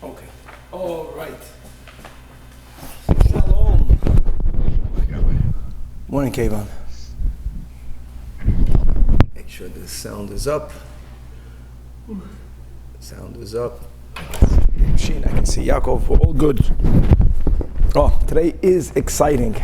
Okay. All right. Shalom. Morning, Kayvon. Make sure the sound is up. Sound is up. Machine, I can see Yaakov. We're all good. Oh, today is exciting.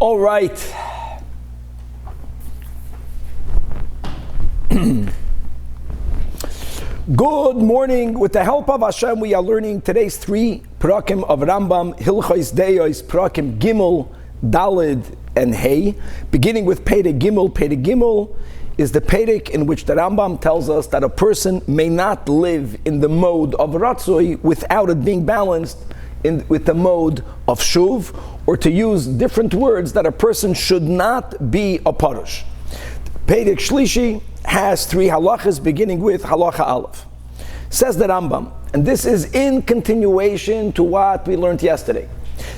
All right. Good morning. With the help of Hashem, we are learning today's 3 prakim of Rambam, Hilchos Deos, prakim Gimel, Dalid, and Hey. Beginning with Perek Gimel. Perek Gimel is the perek in which the Rambam tells us that a person may not live in the mode of Ratzoi without it being balanced with the mode of Shuv, or to use different words, that a person should not be a Parush. Perek Shlishi has 3 halachas, beginning with halacha Aleph. Says the Rambam, and this is in continuation to what we learned yesterday.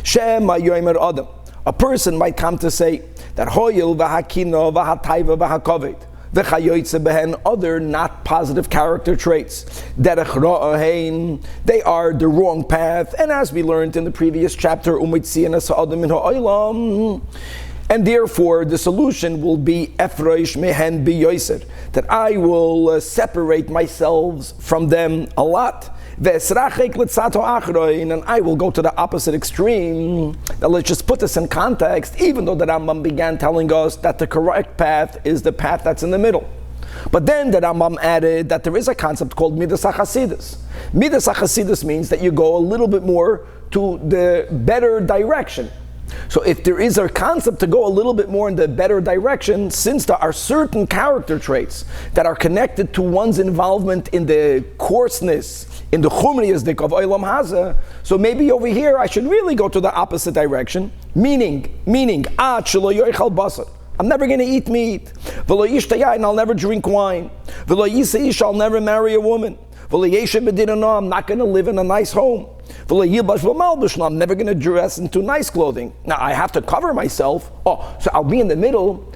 Shema yomer adam. A person might come to say that hoyil v'hakino v'hatayva v'hakoved v'chayoytze behen, other not positive character traits, derech ra'ahein, they are the wrong path, and as we learned in the previous chapter, umitzian as ha'adam min ha'olam, and therefore the solution will be efroish mehen biyoser, that I will separate myself from them a lot, ve'esrachek l'tzato achroin, and I will go to the opposite extreme. Now let's just put this in context, even though the Rambam began telling us that the correct path is the path that's in the middle. But then the Rambam added that there is a concept called midas hachasidus. Midas hachasidus means that you go a little bit more to the better direction. So if there is a concept to go a little bit more in the better direction, since there are certain character traits that are connected to one's involvement in the coarseness, in the chumriyazdik of Olam Haza, so maybe over here I should really go to the opposite direction, meaning, ad shelo yoichal basar, I'm never going to eat meat, v'lo yishta yain, I'll never drink wine, v'lo yisa ish, I'll never marry a woman, v'lo yeshe b'dinana, I'm not going to live in a nice home, I'm never going to dress into nice clothing. Now I have to cover myself. So I'll be in the middle,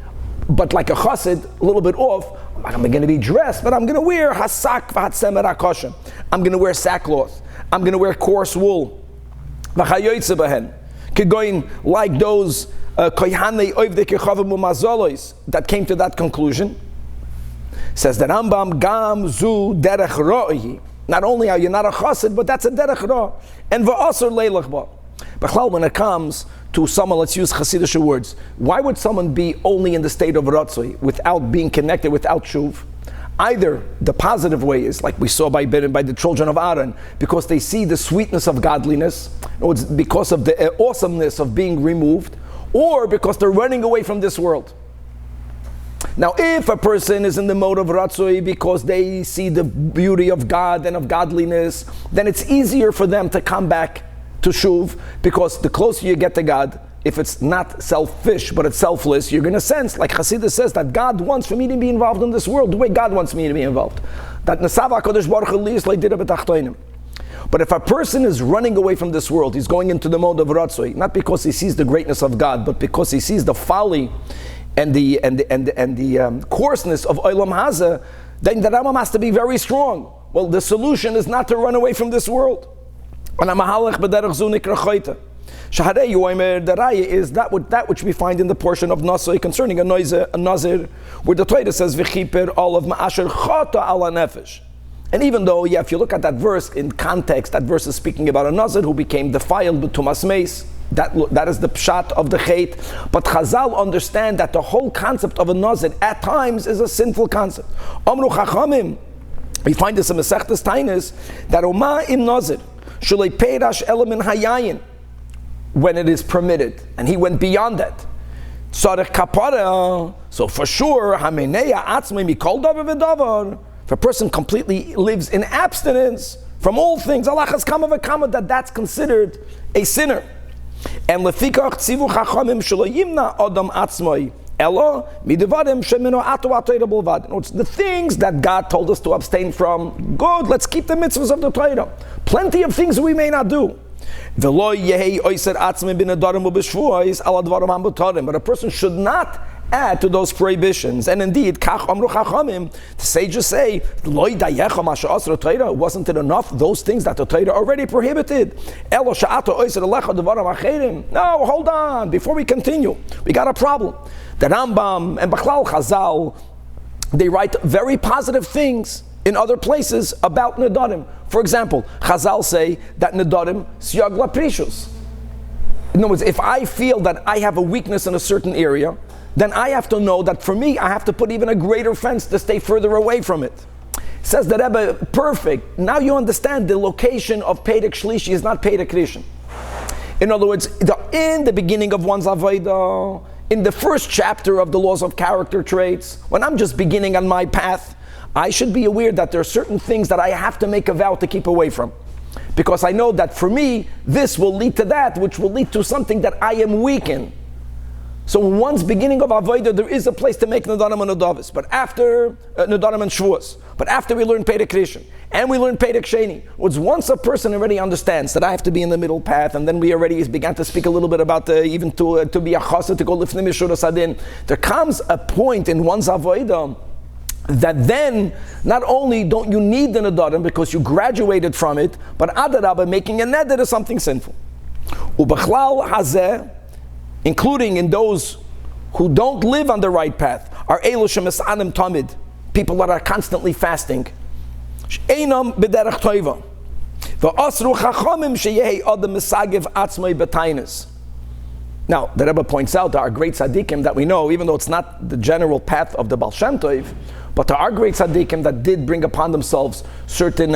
but like a chassid, a little bit off. I'm going to be dressed, but I'm going to wear hasak v'hatsemer hakoshem. I'm going to wear sackcloth. I'm going to wear coarse wool. V'chayoytze behen, kegoin, like those koyhanei oivdei kechavim u'mazolois that came to that conclusion. Says the Rambam, gam zu derech ro'i. Not only are you not a chassid, but that's a derech ra. And v'asur leilach ba. But when it comes to someone, let's use chassidish words, why would someone be only in the state of ratzoi without being connected, without shuv? Either the positive way is, like we saw by the children of Aaron, because they see the sweetness of godliness, or it's because of the awesomeness of being removed, or because they're running away from this world. Now, if a person is in the mode of Ratzoi because they see the beauty of God and of godliness, then it's easier for them to come back to Shuv, because the closer you get to God, if it's not selfish but it's selfless, you're going to sense, like Chassidus says, that God wants for me to be involved in this world the way God wants me to be involved. That Nesav HaKadosh Baruch Hu li yislo yidira b'tachtonim. But if a person is running away from this world, he's going into the mode of Ratzoi, not because he sees the greatness of God, but because he sees the folly and the coarseness of Olam Haza, then the Rambam has to be very strong. Well, the solution is not to run away from this world. And the raya is that which we find in the portion of Nasoi concerning a Nazir, where the Torah says v'chiper all of ma'asher chata ala nefesh. And even though, if you look at that verse in context, that verse is speaking about a Nazir who became defiled with tumas meis. That is the pshat of the chait. But Chazal understand that the whole concept of a Nazir at times is a sinful concept. Amru Chachamim, we find this in Masechtas Tainis, that Oma im Nazir shalei peirash elemin hayayin, when it is permitted, and he went beyond that. Tzarech kapara, so for sure, hameneya atzmei mikol davar v'davar. If a person completely lives in abstinence From all things, Allah has kama v'kama, that's considered a sinner. And lefikach tzivu chachamim shelo yimna adam atzmai elo midevadim shemino atu atayra bolvad. It's the things that God told us to abstain from. Good, let's keep the mitzvahs of the Torah. Plenty of things we may not do. But a person should not add to those prohibitions. And indeed, the sages say, wasn't it enough, those things that the Torah already prohibited? No, hold on, before we continue, we got a problem. The Rambam and Bachlal Chazal, they write very positive things in other places about Nedarim. For example, Chazal say that Nedarim siyag laprishus. In other words, if I feel that I have a weakness in a certain area, then I have to know that for me, I have to put even a greater fence to stay further away from it. Says the Rebbe, perfect. Now you understand the location of Perek Shlishi is not Perek Rishon. In other words, in the beginning of one's Avodah, in the first chapter of the laws of character traits, when I'm just beginning on my path, I should be aware that there are certain things that I have to make a vow to keep away from. Because I know that for me, this will lead to that, which will lead to something that I am weak in. So in one's beginning of Avodah, there is a place to make Nedarim and Nedavis. But after Nedarim and Shavuos, but after we learn Perek Rishon, and we learn Perek Sheni, once a person already understands that I have to be in the middle path, and then we already began to speak a little bit about even to be a chassid, to go lifnei mishura sadin, there comes a point in one's Avodah that then, not only don't you need the Nedarim because you graduated from it, but adarabah, making a neder is something sinful. Ubachlal hazeh, including in those who don't live on the right path, are elu shemesanim tamid, people that are constantly fasting. Einam b'derech toiva, v'asru chachamim sheyehi adam mesagiv atzmai b'tainis. Now, the Rebbe points out there are great tzaddikim that we know, even though it's not the general path of the Baal Shem Tov, but there are great tzaddikim that did bring upon themselves certain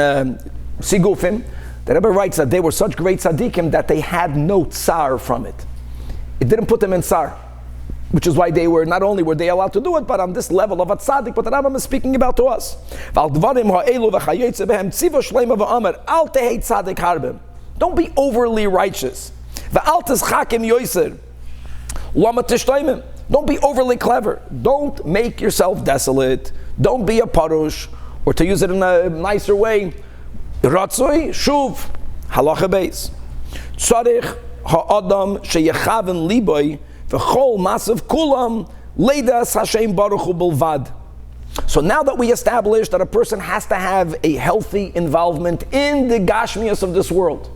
sigufim. The Rebbe writes that they were such great tzaddikim that they had no tsar from it. It didn't put them in tsar, which is why they were, not only were they allowed to do it, but on this level of a tzaddik, but the Rambam is speaking about to us. Don't be overly righteous. Don't be overly clever. Don't make yourself desolate. Don't be a parush, or to use it in a nicer way, ratzoi shuv halacha beis. Tzarich ha'adam sheyechaven liboy v'chol masav kulam leidas Hashem baruch hu bilvad. So now that we established that a person has to have a healthy involvement in the gashmias of this world,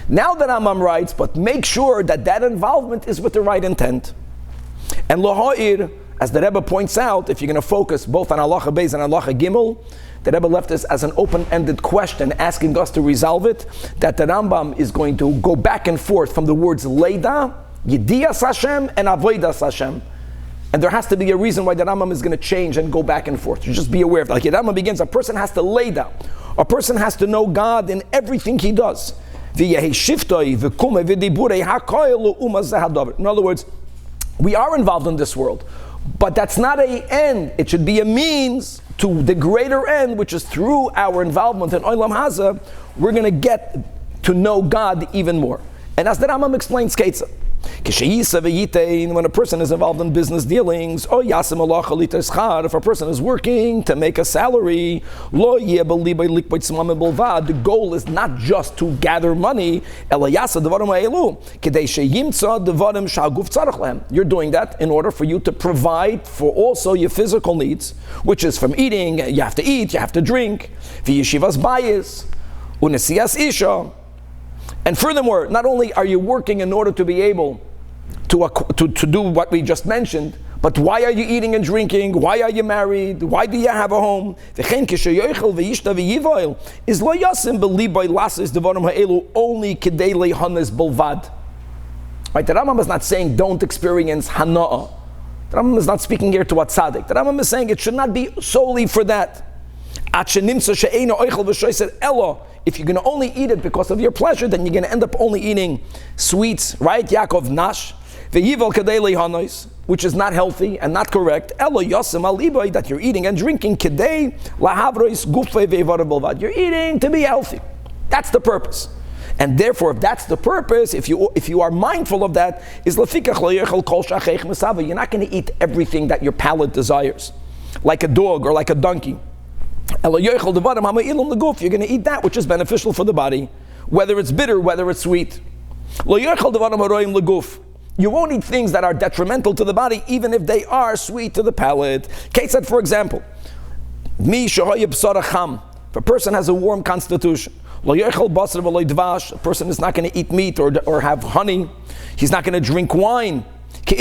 now that Rambam writes, but make sure that that involvement is with the right intent. And Loha'ir, as the Rebbe points out, if you're going to focus both on Halacha Beis and Halacha Gimel, the Rebbe left this as an open-ended question, asking us to resolve it, that the Rambam is going to go back and forth from the words Leida, Yediyas Hashem, and Avodas Hashem. And there has to be a reason why the Rambam is going to change and go back and forth. You just be aware of that. Like the Rambam begins, a person has to Leida. A person has to know God in everything he does. In other words, we are involved in this world, but that's not an end. It should be a means to the greater end, which is through our involvement in Olam Haza, we're going to get to know God even more. And as the Rambam explains, Ketzah, when a person is involved in business dealings, if a person is working to make a salary, the goal is not just to gather money. You're doing that in order for you to provide for also your physical needs, which is from eating, you have to eat, you have to drink, and furthermore, not only are you working in order to be able to do what we just mentioned, but why are you eating and drinking? Why are you married? Why do you have a home? Only bolvad. Right? The Rambam is not saying don't experience hana'ah. The Rambam is not speaking here to a tzaddik. The Rambam is saying it should not be solely for that. If you're going to only eat it because of your pleasure, then you're going to end up only eating sweets, right? Yaakov Nash, which is not healthy and not correct. That you're eating and drinking. You're eating to be healthy. That's the purpose. And therefore, if that's the purpose, if you are mindful of that, is you're not going to eat everything that your palate desires, like a dog or like a donkey. You're going to eat that which is beneficial for the body, whether it's bitter, whether it's sweet. You won't eat things that are detrimental to the body, even if they are sweet to the palate. Kate said, for example, if a person has a warm constitution, a person is not going to eat meat or have honey. He's not going to drink wine. That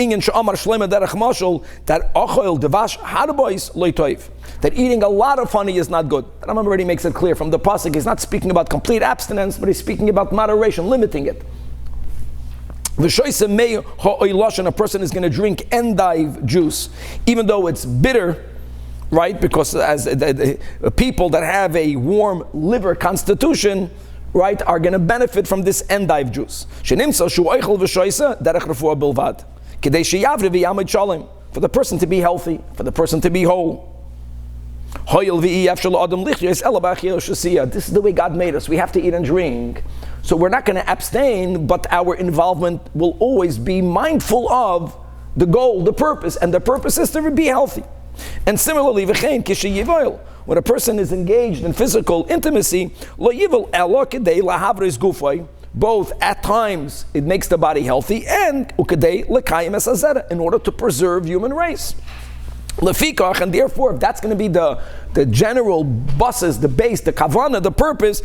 eating a lot of honey is not good. The Rambam already makes it clear from the pasuk. He's not speaking about complete abstinence, but he's speaking about moderation, limiting it. A person is going to drink endive juice, even though it's bitter, right? Because as the people that have a warm liver constitution, right, are going to benefit from this endive juice. For the person to be healthy, for the person to be whole. This is the way God made us. We have to eat and drink. So we're not going to abstain, but our involvement will always be mindful of the goal, the purpose, and the purpose is to be healthy. And similarly, when a person is engaged in physical intimacy, both at times it makes the body healthy and in order to preserve human race. And therefore, if that's going to be the general buses, the base, the kavana, the purpose,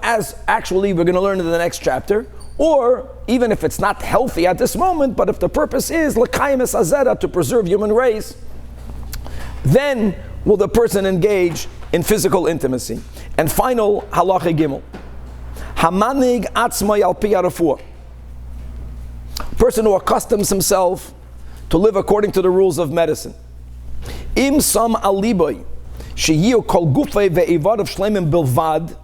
as actually we're going to learn in the next chapter, or even if it's not healthy at this moment, but if the purpose is to preserve human race, then will the person engage in physical intimacy. And final halacha gimel. Hamanig atzmai al pi harafua. Person who accustoms himself to live according to the rules of medicine. Im sam aliboy sheyiu kol gufay ve'ivadav shleimim bilvad.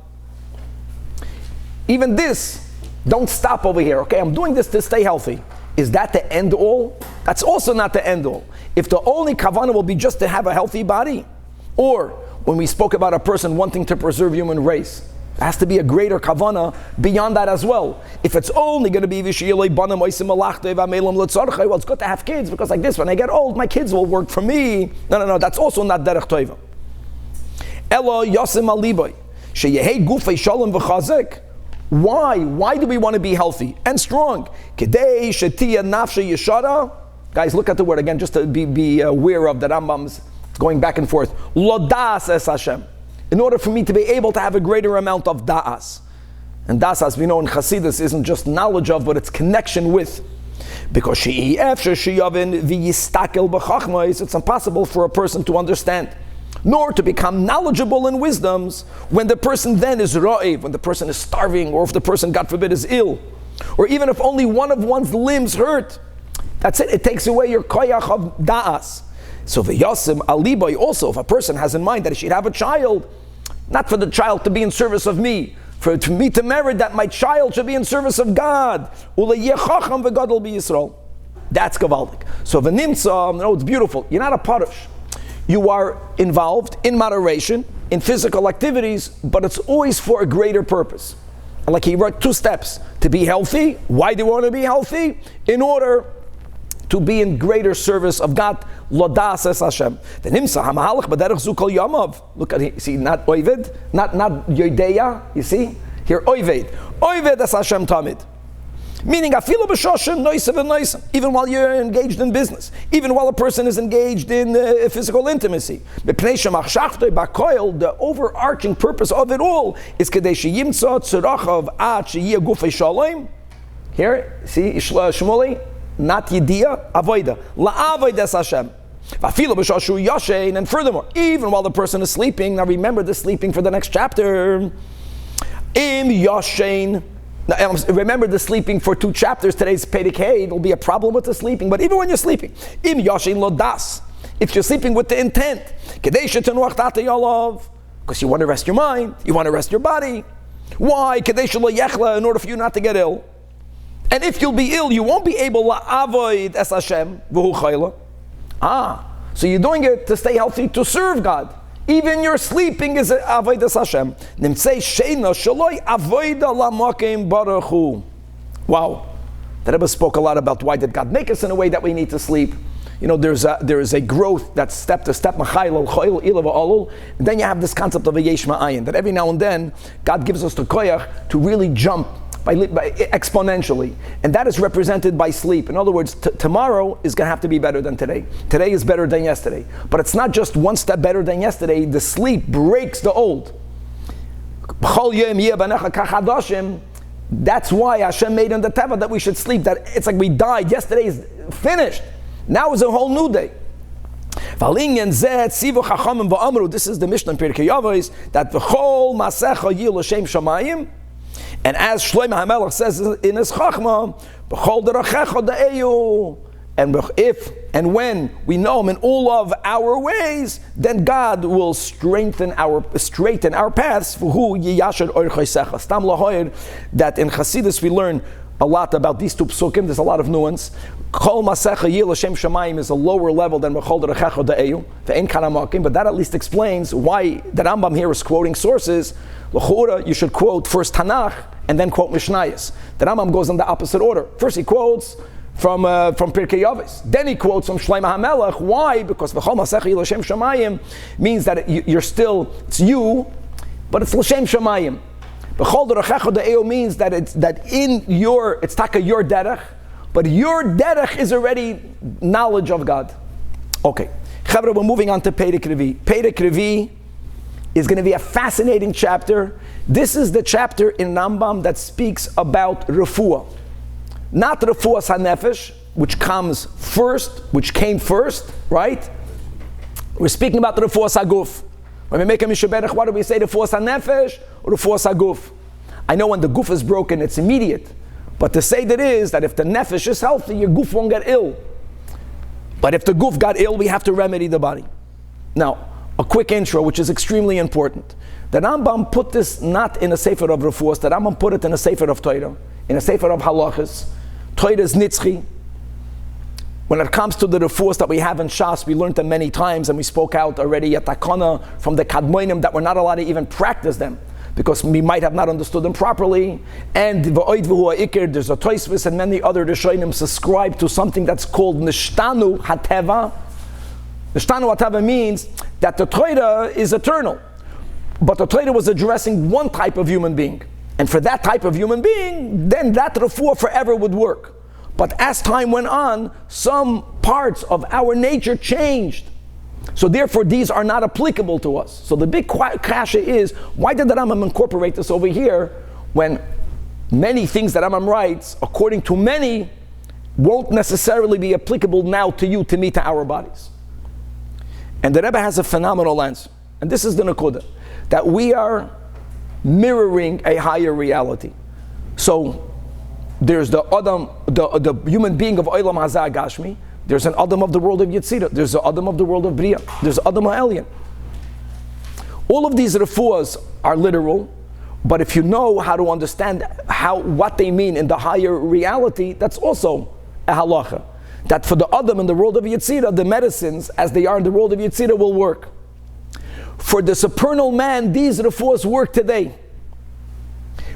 Even this, don't stop over here. Okay, I'm doing this to stay healthy. Is that the end all? That's also not the end all. If the only kavanah will be just to have a healthy body, or when we spoke about a person wanting to preserve human race, there has to be a greater kavanah beyond that as well. If it's only going to be well, it's good to have kids because like this, when I get old, my kids will work for me. No, that's also not derech toiva. Elo yosim aliboy sheyehei gufei shalom v'chazek. Why do we want to be healthy and strong? Kedei shetiya nafshe yeshara. Guys, look at the word again, just to be aware of the Rambam's going back and forth. Lodas es Hashem. In order for me to be able to have a greater amount of da'as. And da'as, as we know in Chassidus, isn't just knowledge of, but it's connection with. Because it's impossible for a person to understand, nor to become knowledgeable in wisdoms when the person then is ra'ev, when the person is starving, or if the person, God forbid, is ill. Or even if only one of one's limbs hurt. That's it. It takes away your koyach of da'as. So v'yasim aliboy also, if a person has in mind that he should have a child, not for the child to be in service of me, for me to merit that my child should be in service of God. That's gavaldik. So v'nimtza, no, it's beautiful. You're not a parush. You are involved in moderation, in physical activities, but it's always for a greater purpose. Like he wrote 2 steps. To be healthy. Why do we want to be healthy? In order to be in greater service of God. Lodas es Hashem. The nimsa hamahalach b'derech zu kol yamav. Look at it. See, not oived, not yodeya. You see here, oived. Oived es Hashem tamid. Meaning, afilu b'shoshen noisav and noisav. Even while you're engaged in business, even while a person is engaged in physical intimacy. B'pnei shemachshavtoi b'koil. The overarching purpose of it all is kedei sheyimtza tzurachav ad sheyiyah gufei shalom. Here, see, Shmuley. Not Yediyah, Avoida. La'avoides Hashem. And furthermore, even while the person is sleeping, now remember the sleeping for the next chapter. Im Yoshein. Remember the sleeping for 2 chapters. Today's Perek Hey. There'll be a problem with the sleeping, but even when you're sleeping, Im Yoshein Lodas. If you're sleeping with the intent, because you want to rest your mind, you want to rest your body. Why? In order for you not to get ill. And if you'll be ill, you won't be able to avoid es Hashem v'hu chayla. So you're doing it to stay healthy, to serve God. Even your sleeping is avodas Hashem. Nimtzei sheina shaloi avoda lamakim baruch hu. Wow. The Rebbe spoke a lot about why did God make us in a way that we need to sleep. You know, there is a growth that's step to step. And then you have this concept of a yesh ma'ayin, that every now and then God gives us the koyach to really jump by exponentially, and that is represented by sleep. In other words, tomorrow is going to have to be better than today. Today is better than yesterday, but it's not just one step better than yesterday. The sleep breaks the old. That's why Hashem made in the Teva that we should sleep. That it's like we died. Yesterday is finished. Now is a whole new day. This is the Mishnah in Pirkei Avos, that v'chol masecha yil l'shem shamayim. And as Shlomo HaMelech says in his Chachma, b'chol derachecha da'eyu. And if and when we know Him in all of our ways, then God will straighten our paths. That in Chassidus we learn a lot about these two psukim. There's a lot of nuance. Kol masecha yil l'shem shamayim is a lower level than b'chol derachecha da'eyu. Ve'en kanamakim, but that at least explains why the Rambam here is quoting sources. L'chura, you should quote first Tanakh and then quote Mishnayos. The Rambam goes in the opposite order. First he quotes from Pirkei Avos. Then he quotes from Shlomo HaMelech. Why? Because v'chol masecha yil l'shem shamayim means that it's you, but it's l'shem shamayim. B'chol derachecha da'eyu means that it's taka your derech, but your derech is already knowledge of God. Okay, Chavra, we're moving on to Perek Revi. Perek Revi is going to be a fascinating chapter. This is the chapter in Rambam that speaks about refuah. Not refuah hanefesh, which came first, right? We're speaking about refuah haguf. When we make a mishaberach, what do we say? Refuah hanefesh or refuah haguf? I know when the guf is broken, it's immediate. But to say that is that if the nefesh is healthy, your guf won't get ill. But if the guf got ill, we have to remedy the body. Now, a quick intro, which is extremely important. The Rambam put this not in a sefer of refuahs. The Rambam put it in a sefer of Torah, in a sefer of halachas. Torah is nitzchi. When it comes to the refuahs that we have in Shas, we learned them many times, and we spoke out already at Takana from the Kadmoinim that we're not allowed to even practice them because we might have not understood them properly. And v'oid v'hu ha'ikir, there's a Tosfos and many other Rishonim subscribe to something that's called nishtanu hateva. Nishtanu hateva means that the Torah is eternal, but the Torah was addressing one type of human being, and for that type of human being, then that refuah forever would work. But as time went on, some parts of our nature changed. So therefore, these are not applicable to us. So the big kasha is, why did the Rambam incorporate this over here when many things that Rambam writes, according to many, won't necessarily be applicable now to you, to me, to our bodies? And the Rebbe has a phenomenal answer. And this is the Nakuda, that we are mirroring a higher reality. So there's the Adam, the human being of Olam Hazah Gashmi. There's an Adam of the world of Yetzirah. There's an Adam of the world of Bria. There's Adam HaElyon. All of these refuahs are literal, but if you know how to understand what they mean in the higher reality, that's also a halacha. That for the Adam in the world of Yetzirah, the medicines, as they are in the world of Yetzirah, will work. For the supernal man, these refuahs work today.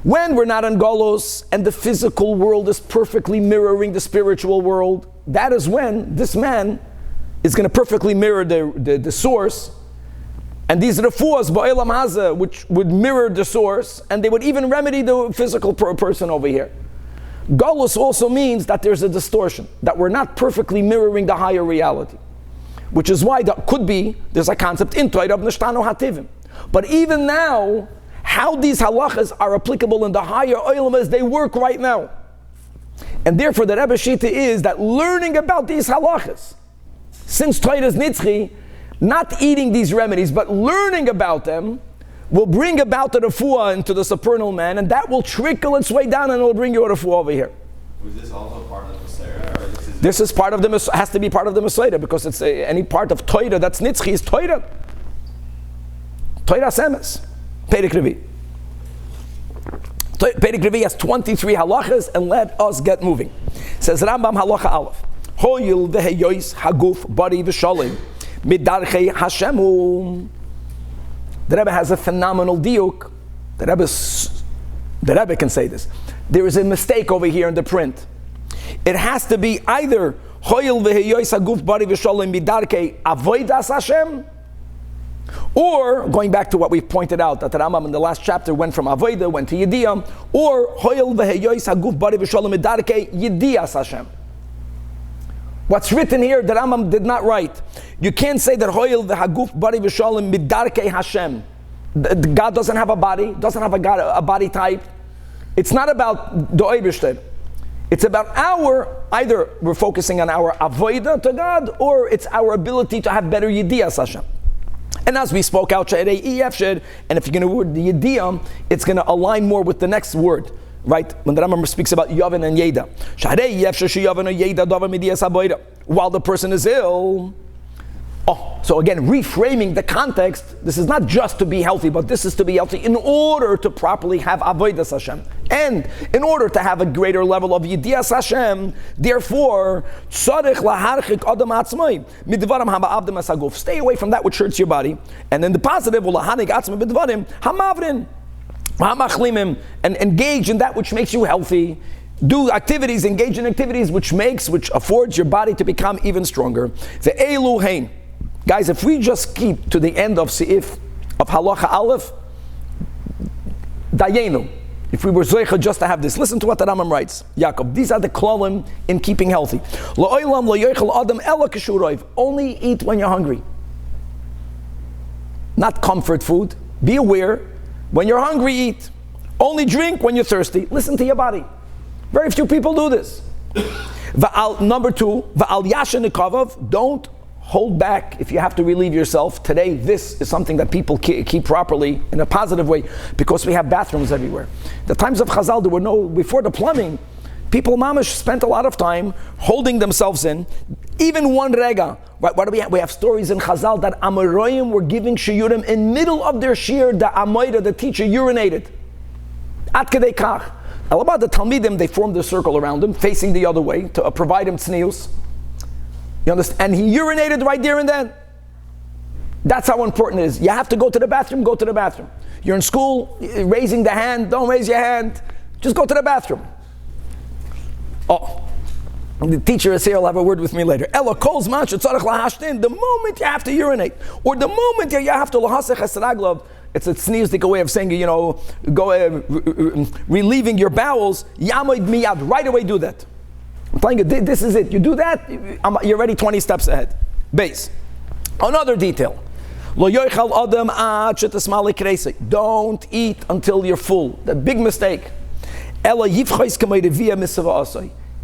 When we're not in Golos and the physical world is perfectly mirroring the spiritual world, that is when this man is going to perfectly mirror the source. And these refuahs, ba'elam hazeh, which would mirror the source, and they would even remedy the physical person over here. Golos also means that there's a distortion, that we're not perfectly mirroring the higher reality. Which is why there's a concept in Torah of nishtanu hativim. But even now, how these halachas are applicable in the higher olam as they work right now. And therefore the Rebbe Shita is that learning about these halachas, since Torah is nitzchi, not eating these remedies, but learning about them, will bring about the refuah into the supernal man, and that will trickle its way down and it will bring you a refuah over here. Was this also part of the Messiah? This is part of the has to be part of the Messiah, because it's any part of Torah that's nitzchi is Torah. Torah semes. Perek Revi. Perek Revi has 23 halachas, and let us get moving. Says Rambam halacha Aleph. Hoyil veheyois haguf bari v'shalim midarchei Hashemu. The Rebbe has a phenomenal diuk. The Rebbe can say this. There is a mistake over here in the print. It has to be either Hoyil veheyois haguf bari v'shalim midarchei avodas Hashem, or going back to what we pointed out, that the Rambam in the last chapter went from Avodah, went to Yediyah, or Hoyil veheyois haguf bari v'shalim midarchei Yediyas Hashem. What's written here, the Rambam did not write. You can't say that Hoyil v'haguf bari v'shalim midarkei Hashem. God doesn't have a body, doesn't have a body type. It's not about the Eibishter. It's about either we're focusing on our avodah to God, or it's our ability to have better Yediyas Hashem. And as we spoke out, and if you're going to word the Yediyah, it's going to align more with the next word. Right? When the Rambam speaks about Yavin and Yeda. While the person is ill. So again, reframing the context, this is not just to be healthy, but this is to be healthy in order to properly have Avodas Hashem. And in order to have a greater level of Yedias Hashem, therefore, stay away from that which hurts your body. And then the positive, and engage in that which makes you healthy. Do activities, engage in activities which affords your body to become even stronger. The Eluhain. Guys, if we just keep to the end of Seif, of Halacha Aleph, Dayenu, if we were Zoicha just to have this, listen to what the Rambam writes. Yaakov, these are the klolim in keeping healthy. Only eat when you're hungry. Not comfort food. Be aware. When you're hungry, eat. Only drink when you're thirsty. Listen to your body. Very few people do this. Number two, don't hold back if you have to relieve yourself. Today, this is something that people keep properly in a positive way because we have bathrooms everywhere. The times of Chazal, there were before the plumbing, people mamash spent a lot of time holding themselves in. Even one rega. What do we have? We have stories in Chazal that Amoraim were giving shiurim in middle of their shiur. The Amoira, the teacher, urinated. At kedei kach. Alabad, the Talmidim, they formed a circle around him, facing the other way to provide him tznius. You understand? And he urinated right there and then. That's how important it is. You have to go to the bathroom, go to the bathroom. You're in school, raising the hand, don't raise your hand. Just go to the bathroom. The teacher is here, he'll have a word with me later. The moment you have to urinate, or the moment you have to lahasech esraglov, it's a tzniusdik way of saying, relieving your bowels, yamoid miyad, right away do that. I'm telling you, this is it. You do that, you're already 20 steps ahead. Base. Another detail. Don't eat until you're full. The big mistake.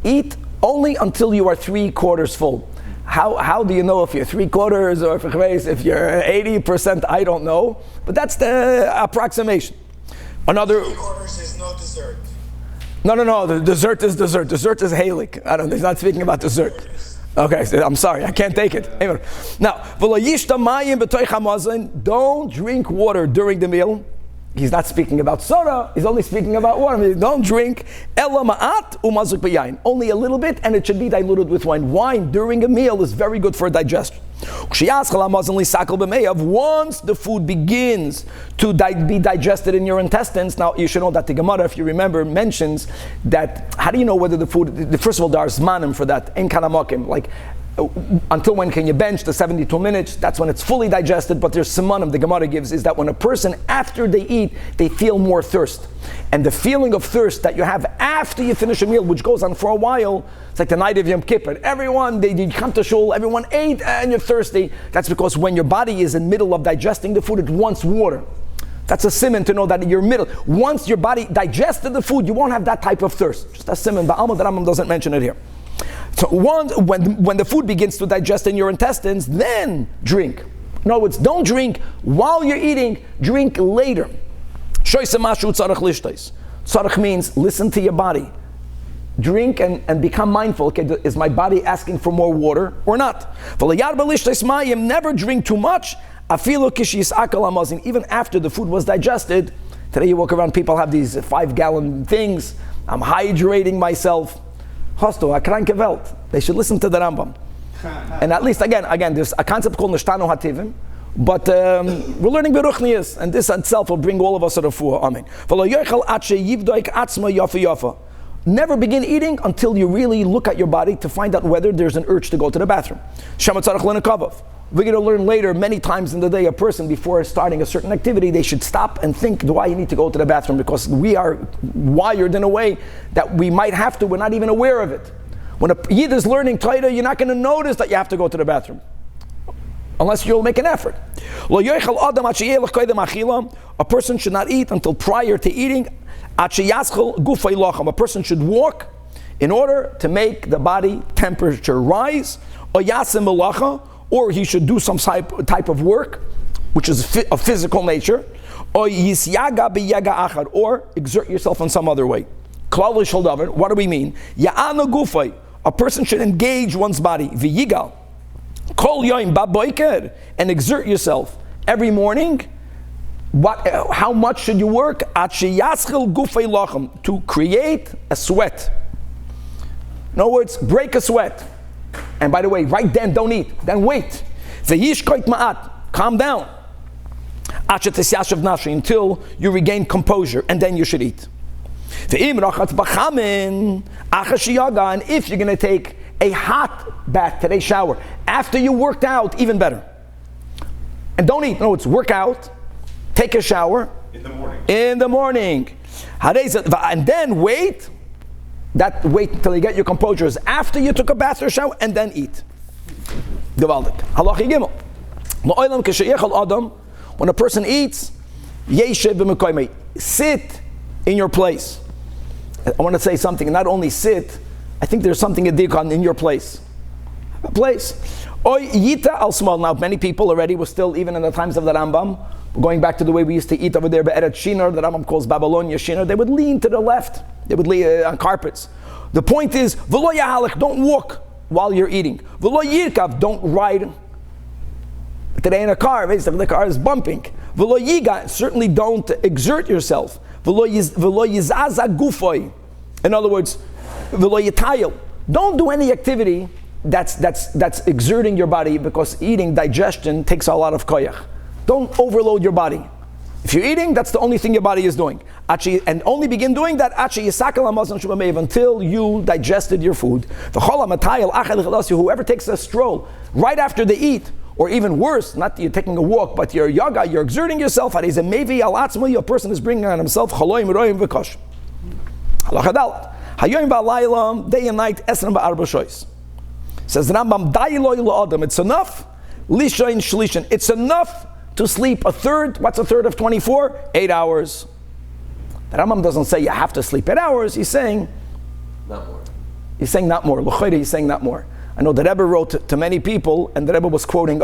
Eat only until you are 3/4 full. How do you know if you're 3/4 or if you're 80%? I don't know, but that's the approximation. Another 3/4 is no dessert. No. The dessert is dessert. Dessert is halik. He's not speaking about dessert. Okay, so I'm sorry, I can't take it. Now, don't drink water during the meal. He's not speaking about soda, he's only speaking about water. Don't drink. Only a little bit, and it should be diluted with wine. Wine during a meal is very good for digestion. Once the food begins to be digested in your intestines, now you should know that the Gemara, if you remember, mentions that, how do you know whether the food, first of all, there are zmanim for that, in kanamakim, like, until when can you bench? The 72 minutes, that's when it's fully digested, but there's simanim the Gemara gives, is that when a person, after they eat, they feel more thirst. And the feeling of thirst that you have after you finish a meal, which goes on for a while, it's like the night of Yom Kippur. Everyone, they come to shul, everyone ate, and you're thirsty. That's because when your body is in middle of digesting the food, it wants water. That's a siman to know that you're middle. Once your body digested the food, you won't have that type of thirst. Just a siman, but Alma Rambam doesn't mention it here. So when the food begins to digest in your intestines, then drink. In other words, don't drink while you're eating, drink later. Tzarech means listen to your body. Drink and become mindful. Okay, is my body asking for more water or not? Never drink too much. Even after the food was digested. Today you walk around, people have these 5-gallon things. I'm hydrating myself. Hast du a kranke Welt. They should listen to the Rambam. And at least, again, there's a concept called Nishtanu Hativim, but we're learning Beruchnias, and this itself will bring all of us to the Refuah. Amen. Never begin eating until you really look at your body to find out whether there's an urge to go to the bathroom. We're going to learn later, many times in the day, a person before starting a certain activity, they should stop and think, do I need to go to the bathroom? Because we are wired in a way that we might have to, we're not even aware of it. When a Yid is learning Torah, you're not going to notice that you have to go to the bathroom. Unless you'll make an effort. A person should not eat until prior to eating. A person should walk in order to make the body temperature rise. Or he should do some type of work, which is a physical nature. Or exert yourself in some other way. What do we mean? A person should engage one's body. And exert yourself every morning. How much should you work? To create a sweat. In other words, break a sweat. And by the way, right then, don't eat. Then wait. Calm down. Until you regain composure, and then you should eat. And if you're going to take a hot bath, today's shower, after you worked out, even better. And don't eat. No, it's work out, take a shower. In the morning. And then wait. Wait until you get your composure is after you took a bath or shower, and then eat. Gewaldig. Halacha Gimel. When a person eats, sit in your place. I want to say something, not only sit, I think there's something in your place. A place. Now, many people already were still, even in the times of the Rambam, going back to the way we used to eat over there, Be'eret Shinar, the Rambam calls Babylonia Shinar, they would lean to the left. They would lean on carpets. The point is, V'lo yahalech, don't walk while you're eating. V'lo yirkav, don't ride. Today in a car, the car is bumping. V'lo yiga, certainly don't exert yourself. V'lo yizaza gufoy. In other words, v'lo yitayil. Don't do any activity that's exerting your body, because eating, digestion takes a lot of koyach. Don't overload your body. If you're eating, that's the only thing your body is doing. And only begin doing that until you digested your food. Whoever takes a stroll right after they eat, or even worse, not you're taking a walk, but you're yoga, you're exerting yourself, a person is bringing on himself day and night. Says Rambam, it's enough. It's enough to sleep a third. What's a third of 24? 8 hours. The Rambam doesn't say you have to sleep 8 hours. He's saying not more. He's saying not more. He's saying not more. I know the Rebbe wrote to many people, and the Rebbe was quoting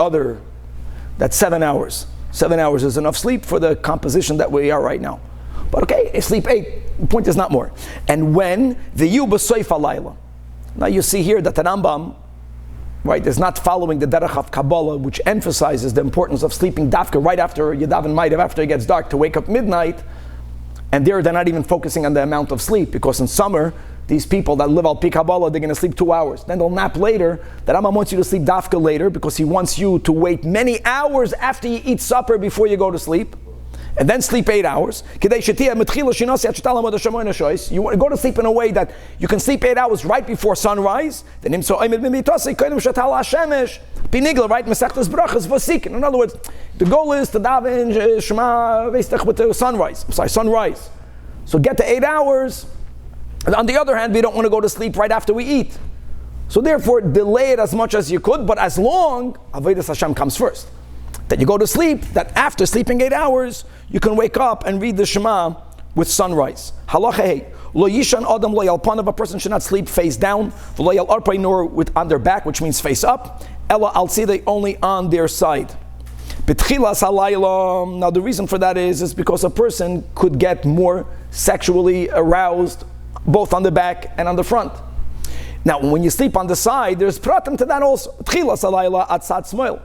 that's 7 hours. 7 hours is enough sleep for the composition that we are right now. But okay, sleep 8. The point is not more. And when the Yuba Soif Alayla. Now you see here that the Rambam, right, is not following the derech of Kabbalah, which emphasizes the importance of sleeping dafka right after Yadav and Maidav, after it gets dark, to wake up midnight. And they're not even focusing on the amount of sleep, because in summer, these people that live al pi Kabbalah, they're going to sleep 2 hours. Then they'll nap later. The Rambam wants you to sleep dafka later, because he wants you to wait many hours after you eat supper before you go to sleep. And then sleep 8 hours. You want to go to sleep in a way that you can sleep 8 hours right before sunrise. Right? In other words, the goal is to daven Shema with the sunrise. Sunrise. So get to 8 hours. And on the other hand, we don't want to go to sleep right after we eat. So therefore, delay it as much as you could, but as long, Avodas Hashem comes first. That you go to sleep, that after sleeping 8 hours, you can wake up and read the Shema with sunrise. Halacha hey, lo yishan adam lo yalpanav, a person should not sleep face down, lo yal arpay, nor on their back, which means face up, ella al sidei, only on their side. Betchilas halayla, now the reason for that is because a person could get more sexually aroused, both on the back and on the front. Now, when you sleep on the side, there's pratim to that also. Betchilas halayla atzat smoil.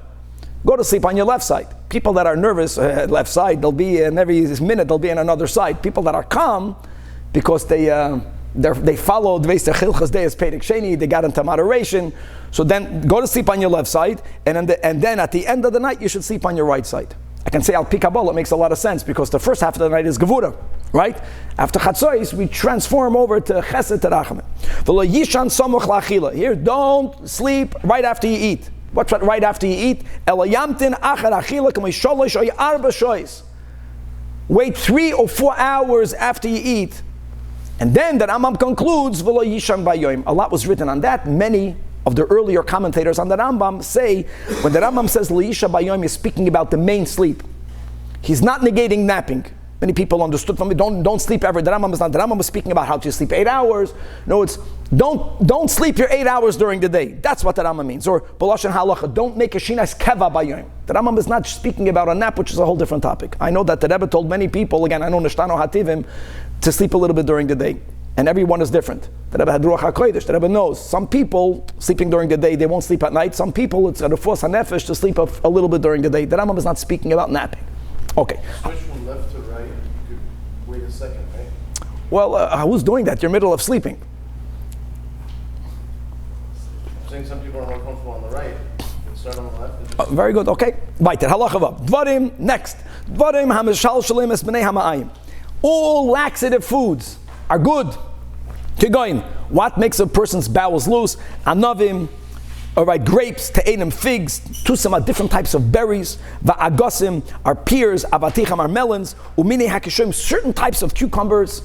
Go to sleep on your left side. People that are nervous, left side, they'll be in every minute, they'll be on another side. People that are calm, because they they followed Veis Chilchas Deis Perek Sheni. They got into moderation. So then go to sleep on your left side, and then at the end of the night you should sleep on your right side. I can say Al Pi Kabbalah, it makes a lot of sense because the first half of the night is Gevura, right? After Chatzos, we transform over to Chesed Terachim. V'lo yishan samuch la'achila. Here, don't sleep right after you eat. What's right after you eat? Ela yamtin achar achila k'may sholosh or arba shoyis. Wait 3 or 4 hours after you eat. And then the Rambam concludes, v'lo yishan bayoim. A lot was written on that. Many of the earlier commentators on the Rambam say, when the Rambam says L'isha Bayom, is speaking about the main sleep. He's not negating napping. Many people understood from me, don't sleep ever. The Rambam is not. The Rambam is speaking about how to sleep 8 hours. No, it's don't sleep your 8 hours during the day. That's what the Rambam means. Or B'lashon halacha, don't make a shinas keva bayom. The Rambam is not speaking about a nap, which is a whole different topic. I know that the Rebbe told many people, again, I know Nishtano Hativim, to sleep a little bit during the day. And everyone is different. The Rebbe had Ruach HaKodesh. The Rebbe knows. Some people, sleeping during the day, they won't sleep at night. Some people, it's a Refuas HaNefesh to sleep a little bit during the day. The Rambam is not speaking about napping. Okay. Switch from left to right. You could wait a second, right? Well, who's doing that? You're middle of sleeping. I'm saying some people are more comfortable on the right. You can start on the left. Very good. Okay. Weiter. Halacha vav. Dvarim. Next. Dvarim hamishal shalim es b'nei hamayim. All laxative foods are good. Keep going. What makes a person's bowels loose? Anavim, all right, grapes, te'enim, figs, tusam are different types of berries. Va'agosim are pears, avaticham are melons, umine hakishim, certain types of cucumbers,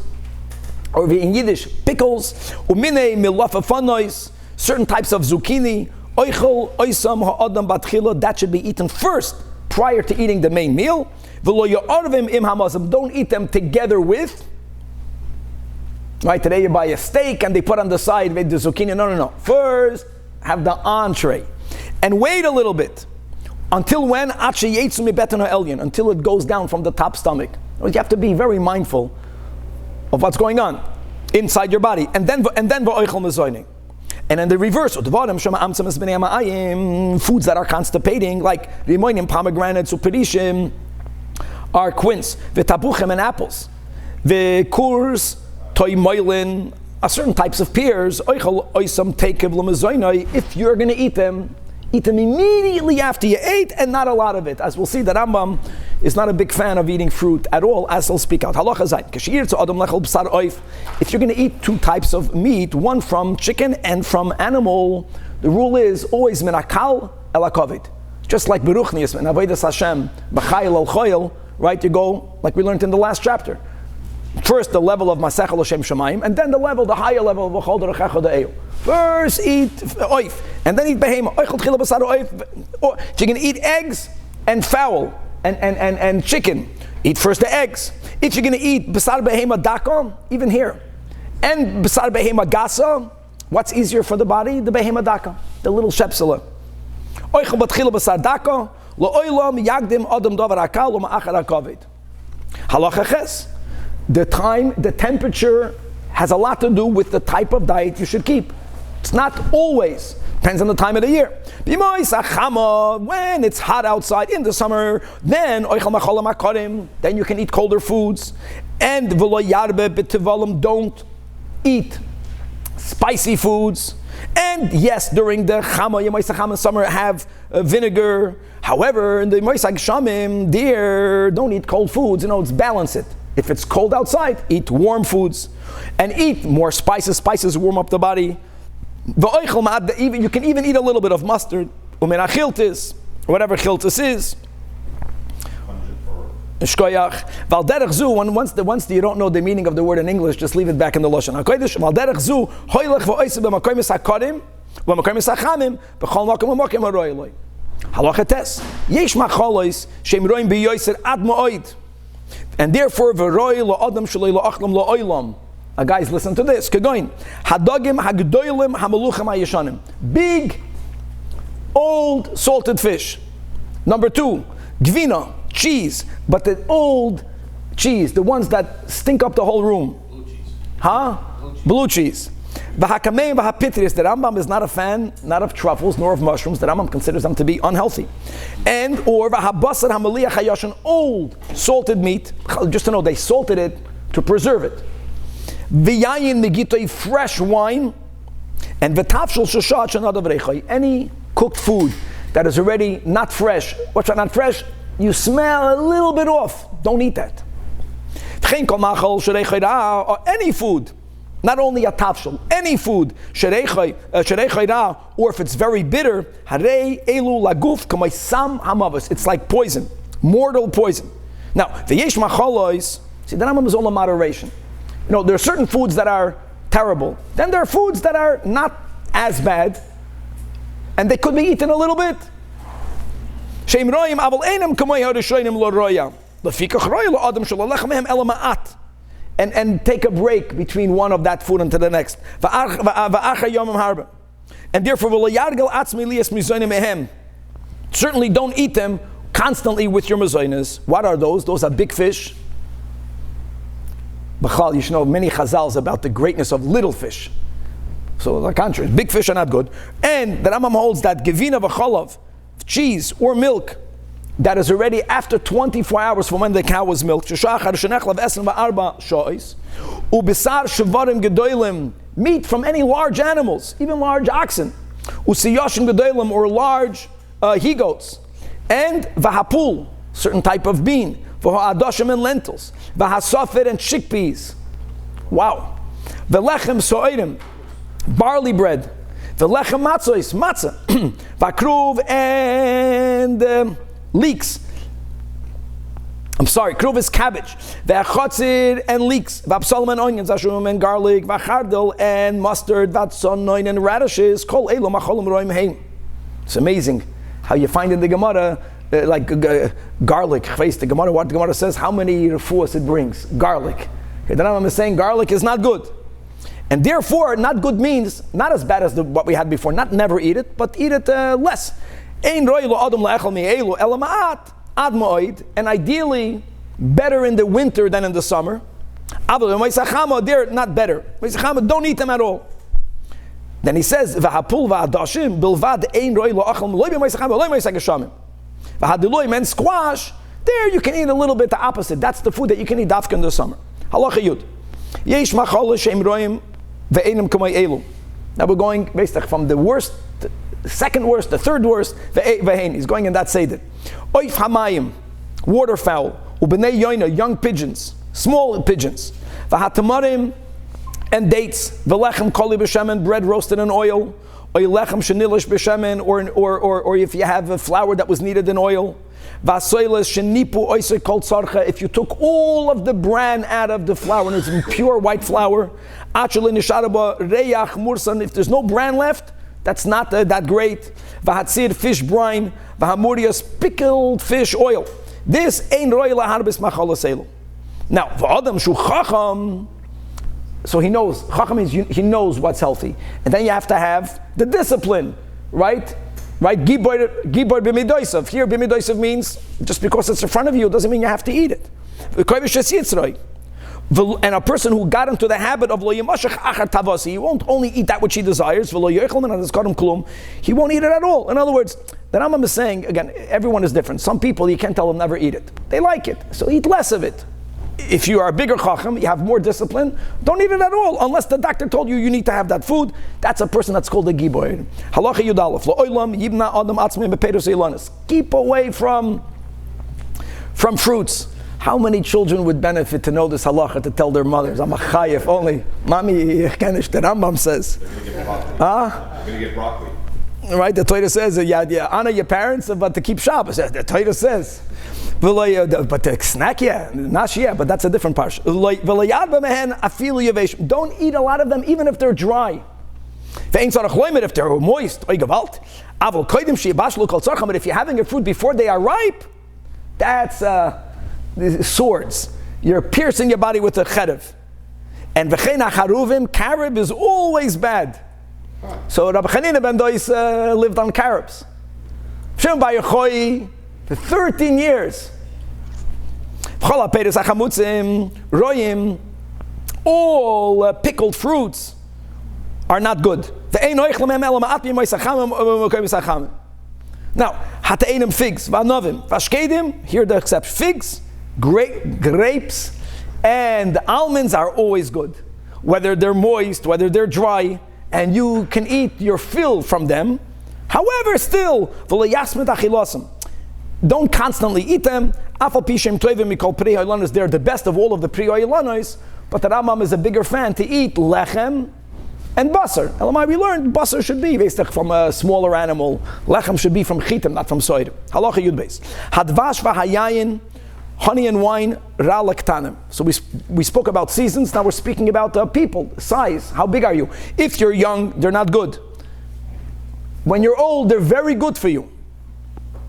or in Yiddish, pickles, umine milafafanois, certain types of zucchini, oichel, oisam, ha'adam batchila, that should be eaten first, prior to eating the main meal. V'lo ya'arvim im hamazim, don't eat them together with. Right, today you buy a steak and they put on the side with the zucchini. No. First, have the entree. And wait a little bit. Until when? Until it goes down from the top stomach. You have to be very mindful of what's going on inside your body. And then v'oichel mezoining. And in the reverse, foods that are constipating, like rimonim, pomegranates, uperishim, are quince, v'tabuchem, and apples, v'kurs, toy moilin, certain types of pears. If you're going to eat them immediately after you ate, and not a lot of it. As we'll see, that Rambam is not a big fan of eating fruit at all, as he'll speak out. If you're going to eat 2 types of meat, one from chicken and from animal, the rule is always minakal elakovit. Just like beruchnius and avodas Hashem, b'chayil al choyil, right? You go like we learned in the last chapter. First, the level of Masechel Hashem Shemayim, and then the higher level of V'chol Derechecha De'eu. First, eat oif, and then eat behema. Oichel tchila b'sar oif. If you're going to eat eggs and fowl and chicken, eat first the eggs. If you're going to eat b'sar behema daka, even here, and b'sar behema gasa, what's easier for the body? The behema daka, the little shepsela. Oichel b'tchila b'sar daka, lo'oilam yagdim adam davar akal u'ma'achar akavid. Halacha ches. The time, the temperature has a lot to do with the type of diet you should keep. It's not always. Depends on the time of the year. When it's hot outside in the summer, then you can eat colder foods. And don't eat spicy foods. And yes, during the Chama summer, have vinegar. However, in the Moisag Shamim, dear, don't eat cold foods. It's balance it. If it's cold outside, eat warm foods. And eat more spices. Spices warm up the body. You can even eat a little bit of mustard. Chiltis, whatever chiltis is. Once you don't know the meaning of the word in English, just leave it back in the Lashon HaKodesh. And therefore, guys, listen to this. Big, old salted fish. Number 2, gvina, cheese. But the old cheese, the ones that stink up the whole room. Blue cheese. Blue cheese. The Rambam is not a fan, not of truffles, nor of mushrooms. The Rambam considers them to be unhealthy. And, or old salted meat. Just to know, they salted it to preserve it. V'yayin megitoi, fresh wine. And v'tafshel shashat shenadav reichai. Any cooked food that is already not fresh. What's not fresh? You smell a little bit off. Don't eat that. V'chein kol machal shereichai ra, or any food. Not only a tafshel, any food, or if it's very bitter, harei elu laguf kamay sam hamavos. It's like poison, mortal poison. Now, v'yesh machalois. See, the Rambam is all in moderation. You know, there are certain foods that are terrible. Then there are foods that are not as bad, and they could be eaten a little bit. Sheim royim aval einam kamay harishonim lo roya. Lefikach roya lo adam shelo lechem mehem ela ma'at. And take a break between one of that food until the next. And therefore, certainly don't eat them constantly with your mezainas. What are those? Those are big fish. B'chal, you should know many chazals about the greatness of little fish. So the contrary, big fish are not good. And the Rambam holds that gevina v'chalav, cheese or milk, that is already after 24 hours from when the cow was milked. Meat from any large animals, even large oxen. Or large he-goats. And v'hapul, certain type of bean. V'ha'adoshim and lentils. V'ha'safed and chickpeas. Wow. V'lechem so'irim, barley bread. V'lechem matzois, matzah. V'akruv and leeks. I'm sorry, kruv is cabbage. V'achotzir and leeks. V'apsalam and onions, ashum and garlic. V'achardel and mustard. V'atzonoin and radishes. Kol elo macholim roim heim. It's amazing how you find in the Gemara garlic. The Gemara, what the Gemara says, how many refuahs it brings. Garlic. The Rambam is saying garlic is not good. And therefore, not good means not as bad as what we had before. Not never eat it, but eat it less. And ideally better in the winter than in the summer. They're not better. Don't eat them at all. Then he says, and squash, there you can eat a little bit the opposite. That's the food that you can eat dafka in the summer. Halacha yud. Now we're going basically from the worst, the second worst, the third worst. He's going in that seder. Oif hamayim, waterfowl. Ubenei yoina, young pigeons, small pigeons. V'hatamarim and dates. V'lechem koli b'shemen, bread roasted in oil. Or lechem shenilish b'shemen, or if you have a flour that was kneaded in oil. V'asoiles shenipu oisei kol tzarcha. If you took all of the bran out of the flour and it's pure white flour. Achel nisharaba reyach mursan. If there's no bran left, that's not that great. V'hatzir, fish brine. V'hamurias, pickled fish oil. This ain't roy laharbis machalaselu. Now, v'adam shu chacham. So he knows. Chacham means he knows what's healthy. And then you have to have the discipline, right? Right? Gibor b'midoisav. Here, b'midoisav means just because it's in front of you doesn't mean you have to eat it. And a person who got into the habit of lo yimashach achar tavasi, he won't only eat that which he desires. He won't eat it at all. In other words, the Rambam is saying, again, everyone is different. Some people, you can't tell them never eat it. They like it, so eat less of it. If you are a bigger chacham, you have more discipline, don't eat it at all, unless the doctor told you you need to have that food. That's a person that's called a giboy. Halacha yudalef, lo'olam yibna adam atzmim bepedos ilanis. Keep away from fruits. How many children would benefit to know this halacha to tell their mothers? I'm a chayef only. Mami, kenish, the Rambam says. I'm going to get broccoli. Right, the Torah says, honor your parents, but to keep Shabbos. The Torah says. But the snack, but that's a different parsha. Don't eat a lot of them, even if they're dry. If they're moist, but if you're having your fruit before they are ripe, that's swords. You're piercing your body with a cherev. And carob is always bad. So Rabbi Chanina ben Dois lived on carobs. Shimon bar Yochai for 13 years. All pickled fruits are not good. Now, hateinim figs, vanovim, vashkedim, here the exception. Figs, grapes, and almonds are always good. whether they're moist, whether they're dry, and you can eat your fill from them. However, still, don't constantly eat them. They're the best of all of the Pri Ha'ilanos, but the Rambam is a bigger fan to eat lechem and basar. Elamai, we learned basar should be based from a smaller animal. Lechem should be from chitim, not from soidim. Halacha Yud Beis. Hadvash v'hayayin, honey and wine, ra lektanim. So we spoke about seasons, now we're speaking about people, size. How big are you? If you're young, they're not good. When you're old, they're very good for you.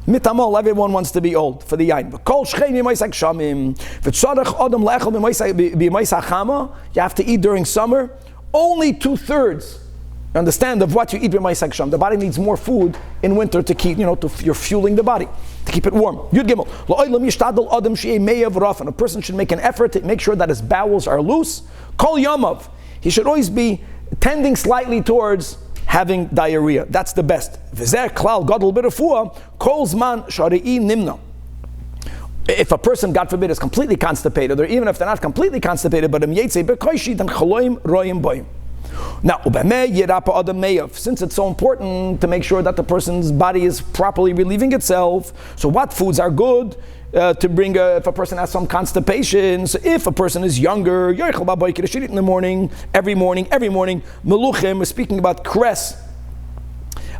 Mitamol, everyone wants to be old for the yain. You have to eat during summer. Only 2/3, understand, of what you eat b'maisak sham. The body needs more food in winter to keep, you're fueling the body, to keep it warm. Yud Gimel. A person should make an effort to make sure that his bowels are loose. Kol yamav. He should always be tending slightly towards having diarrhea. That's the best. V'zer klal gadol b'refuah, kol zman shari'i nimna. If a person, God forbid, is completely constipated, or even if they're not completely constipated, but then chaloim roim boim. Now, since it's so important to make sure that the person's body is properly relieving itself, so what foods are good to bring if a person has some constipation? So if a person is younger, should eat in the morning, every morning. Meluchim, we're speaking about cress,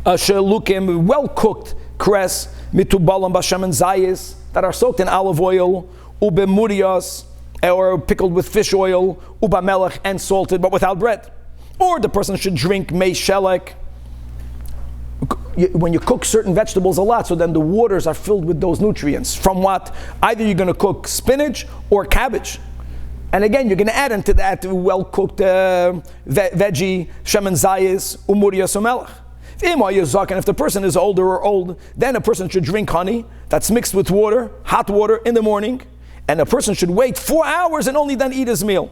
shelukim, well cooked cress, mitubalam bashem and zayis, that are soaked in olive oil, ubemurias, or pickled with fish oil, ubamelech, and salted, but without bread. Or the person should drink mei shelek. When you cook certain vegetables a lot, so then the waters are filled with those nutrients. From what? Either you're going to cook spinach or cabbage. And again, you're going to add into that well-cooked veggie, shemen zayis, umurias umelech. If the person is older or old, then a person should drink honey that's mixed with water, hot water, in the morning, and a person should wait 4 hours and only then eat his meal.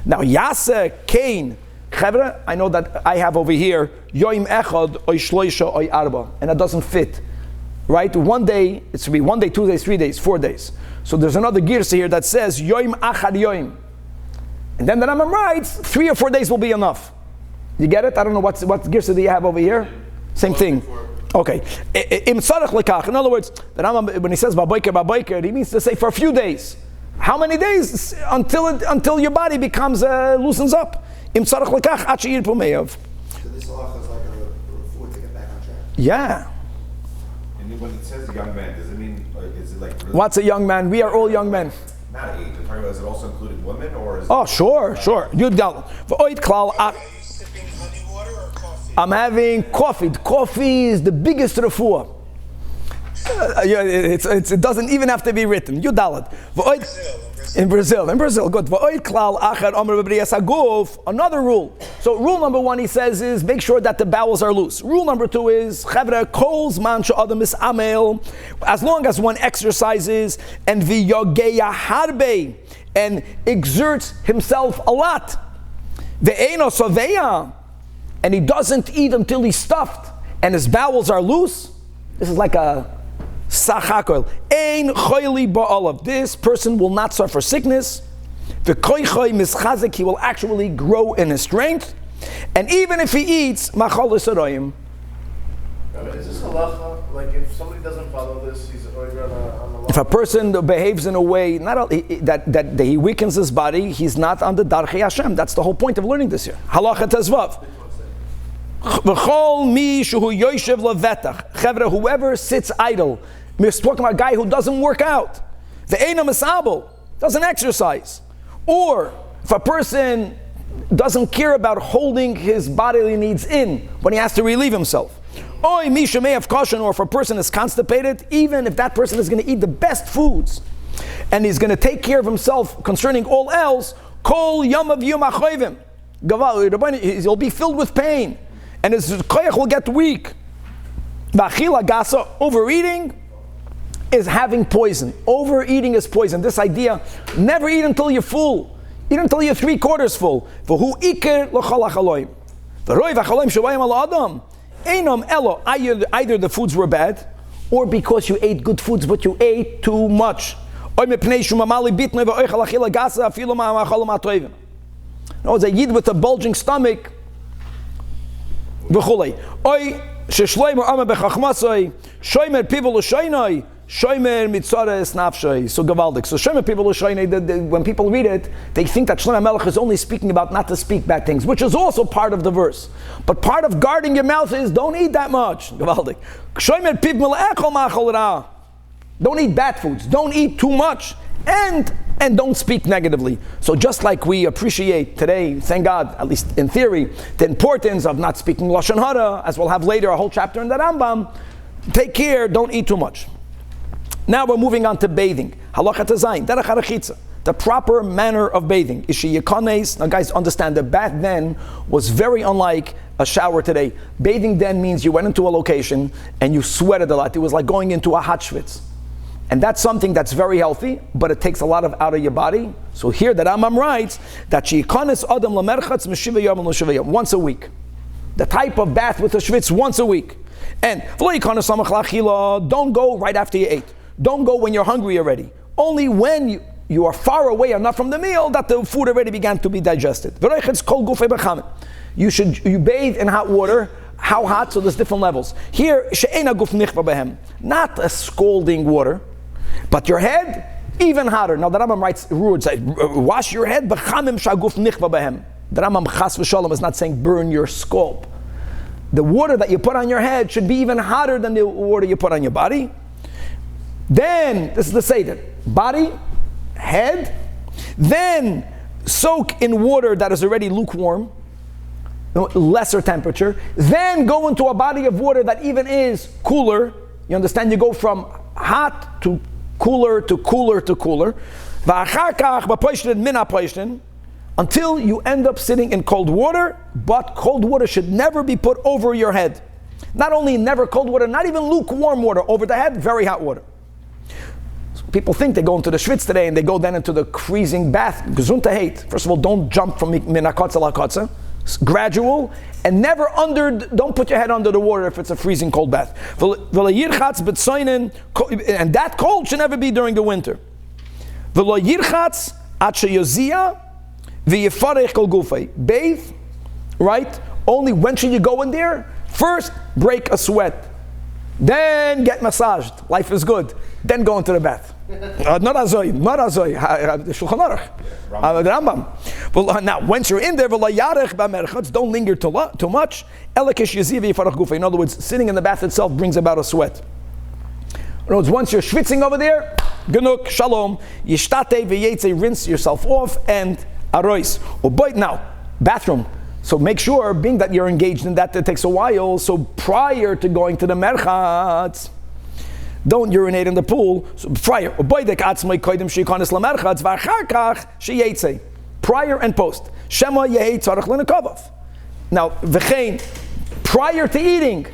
Now, Yase, Cain, Chevra, I know that I have over here, Yoim Echad, Oy Shloisha, Oy Arba, and that doesn't fit. Right? One day, it should be 1 day, 2 days, 3 days, 4 days. So there's another girsa here that says, Yoim Achad Yoim. And then the Rambam writes, 3 or 4 days will be enough. You get it? I don't know what girsa do you have over here? Same thing. Okay. In other words, the Rambam, when he says Babayker, he means to say for a few days. How many days? Until your body becomes, loosens up. So this halacha is like a food to get back on track. Yeah. And when it says young man, does it mean, is it like... Really What's a young man? We are all young men. Not age. I'm talking about, is it also including women, or is Oh, sure. Yud Gal. I'm having coffee. Coffee is the biggest refuah. It doesn't even have to be written. Yudalat. In Brazil, good. Another rule. So rule number 1, he says, is make sure that the bowels are loose. Rule number 2 is as long as one exercises and v'yogeya harbe and exerts himself a lot, ve'eno soveya, and he doesn't eat until he's stuffed and his bowels are loose. This is like a sachakol. Ein choyli ba'olav. This person will not suffer sickness. The koichoy mischazik, he will actually grow in his strength. And even if he eats machal l'saroyim. Is this halacha? Like if somebody doesn't follow this, he's already on the If a person behaves in a way that he weakens his body, he's not on the darchei Hashem. That's the whole point of learning this here. Halacha tezvav. Whoever sits idle, we're talking about a guy who doesn't work out, the eina misabel, doesn't exercise, or if a person doesn't care about holding his bodily needs in when he has to relieve himself, or if a person is constipated, even if that person is going to eat the best foods and he's going to take care of himself concerning all else, kol yamav yom he'll be filled with pain. And his koyach will get weak. V'achila gasa, overeating is having poison. Overeating is poison. This idea, never eat until you're full. Eat until you're 3/4 full. V'hu iker l'chol hachaloim. V'roi v'chaloim shavayim al adam. Einam elo. Either the foods were bad, or because you ate good foods, but you ate too much. No, it's a yid with a bulging stomach. V'chulei. Oy sheshloimer ama bechachmasoi shoymer pivel l'shoynoi shoymer mitzares nafshoi. So gavaldik. So shoymer pivel l'shoynoi. When people read it, they think that Shlomo Melech is only speaking about not to speak bad things, which is also part of the verse. But part of guarding your mouth is don't eat that much. Gavaldik. Shoymer pivel echol machol ra. Don't eat bad foods. Don't eat too much. And don't speak negatively. So just like we appreciate today, thank God, at least in theory, the importance of not speaking Lashon Hara, as we'll have later a whole chapter in the Rambam, take care, don't eat too much. Now we're moving on to bathing. Halacha Tazayin, derech harachitza, the proper manner of bathing. Ishi yekanes. Now guys, understand, the bath then was very unlike a shower today. Bathing then means you went into a location and you sweated a lot. It was like going into a hot schwitz. And that's something that's very healthy, but it takes a lot of out of your body. So here the Rambam writes that she'ikanes adam lamerchatz m'shiva yom l'shiva yom, once a week. The type of bath with a schwitz once a week. And don't go right after you ate. Don't go when you're hungry already. Only when you are far away enough from the meal that the food already began to be digested. You bathe in hot water. How hot? So there's different levels. Here, not a scalding water, but your head, even hotter. Now the Rambam writes, wash your head, the Rambam chas v'shalom is not saying burn your scalp. The water that you put on your head should be even hotter than the water you put on your body. Then, this is the Seder, body, head, then soak in water that is already lukewarm, lesser temperature, then go into a body of water that even is cooler. You understand? You go from hot to cooler to cooler to cooler. Until you end up sitting in cold water, but cold water should never be put over your head. Not only never cold water, not even lukewarm water over the head, very hot water. So people think they go into the schwitz today and they go then into the freezing bath. Gesundheit hate. First of all, don't jump from minakotza lakotza. Gradual, and never don't put your head under the water if it's a freezing cold bath. And that cold should never be during the winter. Bathe, right? Only when should you go in there? First, break a sweat. Then get massaged. Life is good. Then go into the bath. Not azoi. Shulchan Aruch. The Rambam. Well, now, once you're in there, don't linger too much. In other words, sitting in the bath itself brings about a sweat. In other words, once you're schwitzing over there, genuk, shalom, yishtate v'yetze, rinse yourself off, and arois. Now, bathroom. So make sure, being that you're engaged in that, it takes a while, so prior to going to the merchatz, don't urinate in the pool. So prior and post. Now, prior to eating,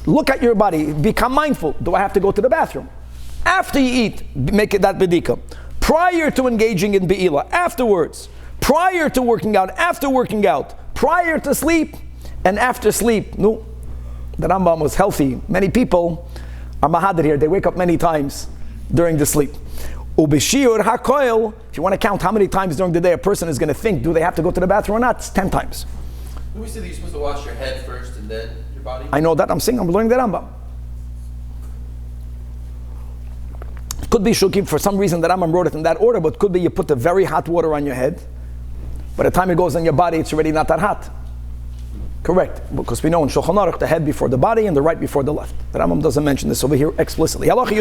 look at your body. Become mindful. Do I have to go to the bathroom? After you eat, make it that bedika. Prior to engaging in be'ila, afterwards. Prior to working out, after working out. Prior to sleep and after sleep. No, the Rambam was healthy. Many people are mahadir here. They wake up many times during the sleep. Ubishir hakoil. If you want to count how many times during the day a person is going to think, do they have to go to the bathroom or not? It's 10 times. We said that you're supposed to wash your head first and then your body. I know that. I'm learning the Rambam. It could be Shukim, for some reason the Rambam wrote it in that order, but it could be you put the very hot water on your head. By the time it goes on your body, it's already not that hot. Correct, because we know in Shulchan Aruch, the head before the body and the right before the left. The Rambam doesn't mention this over here explicitly. After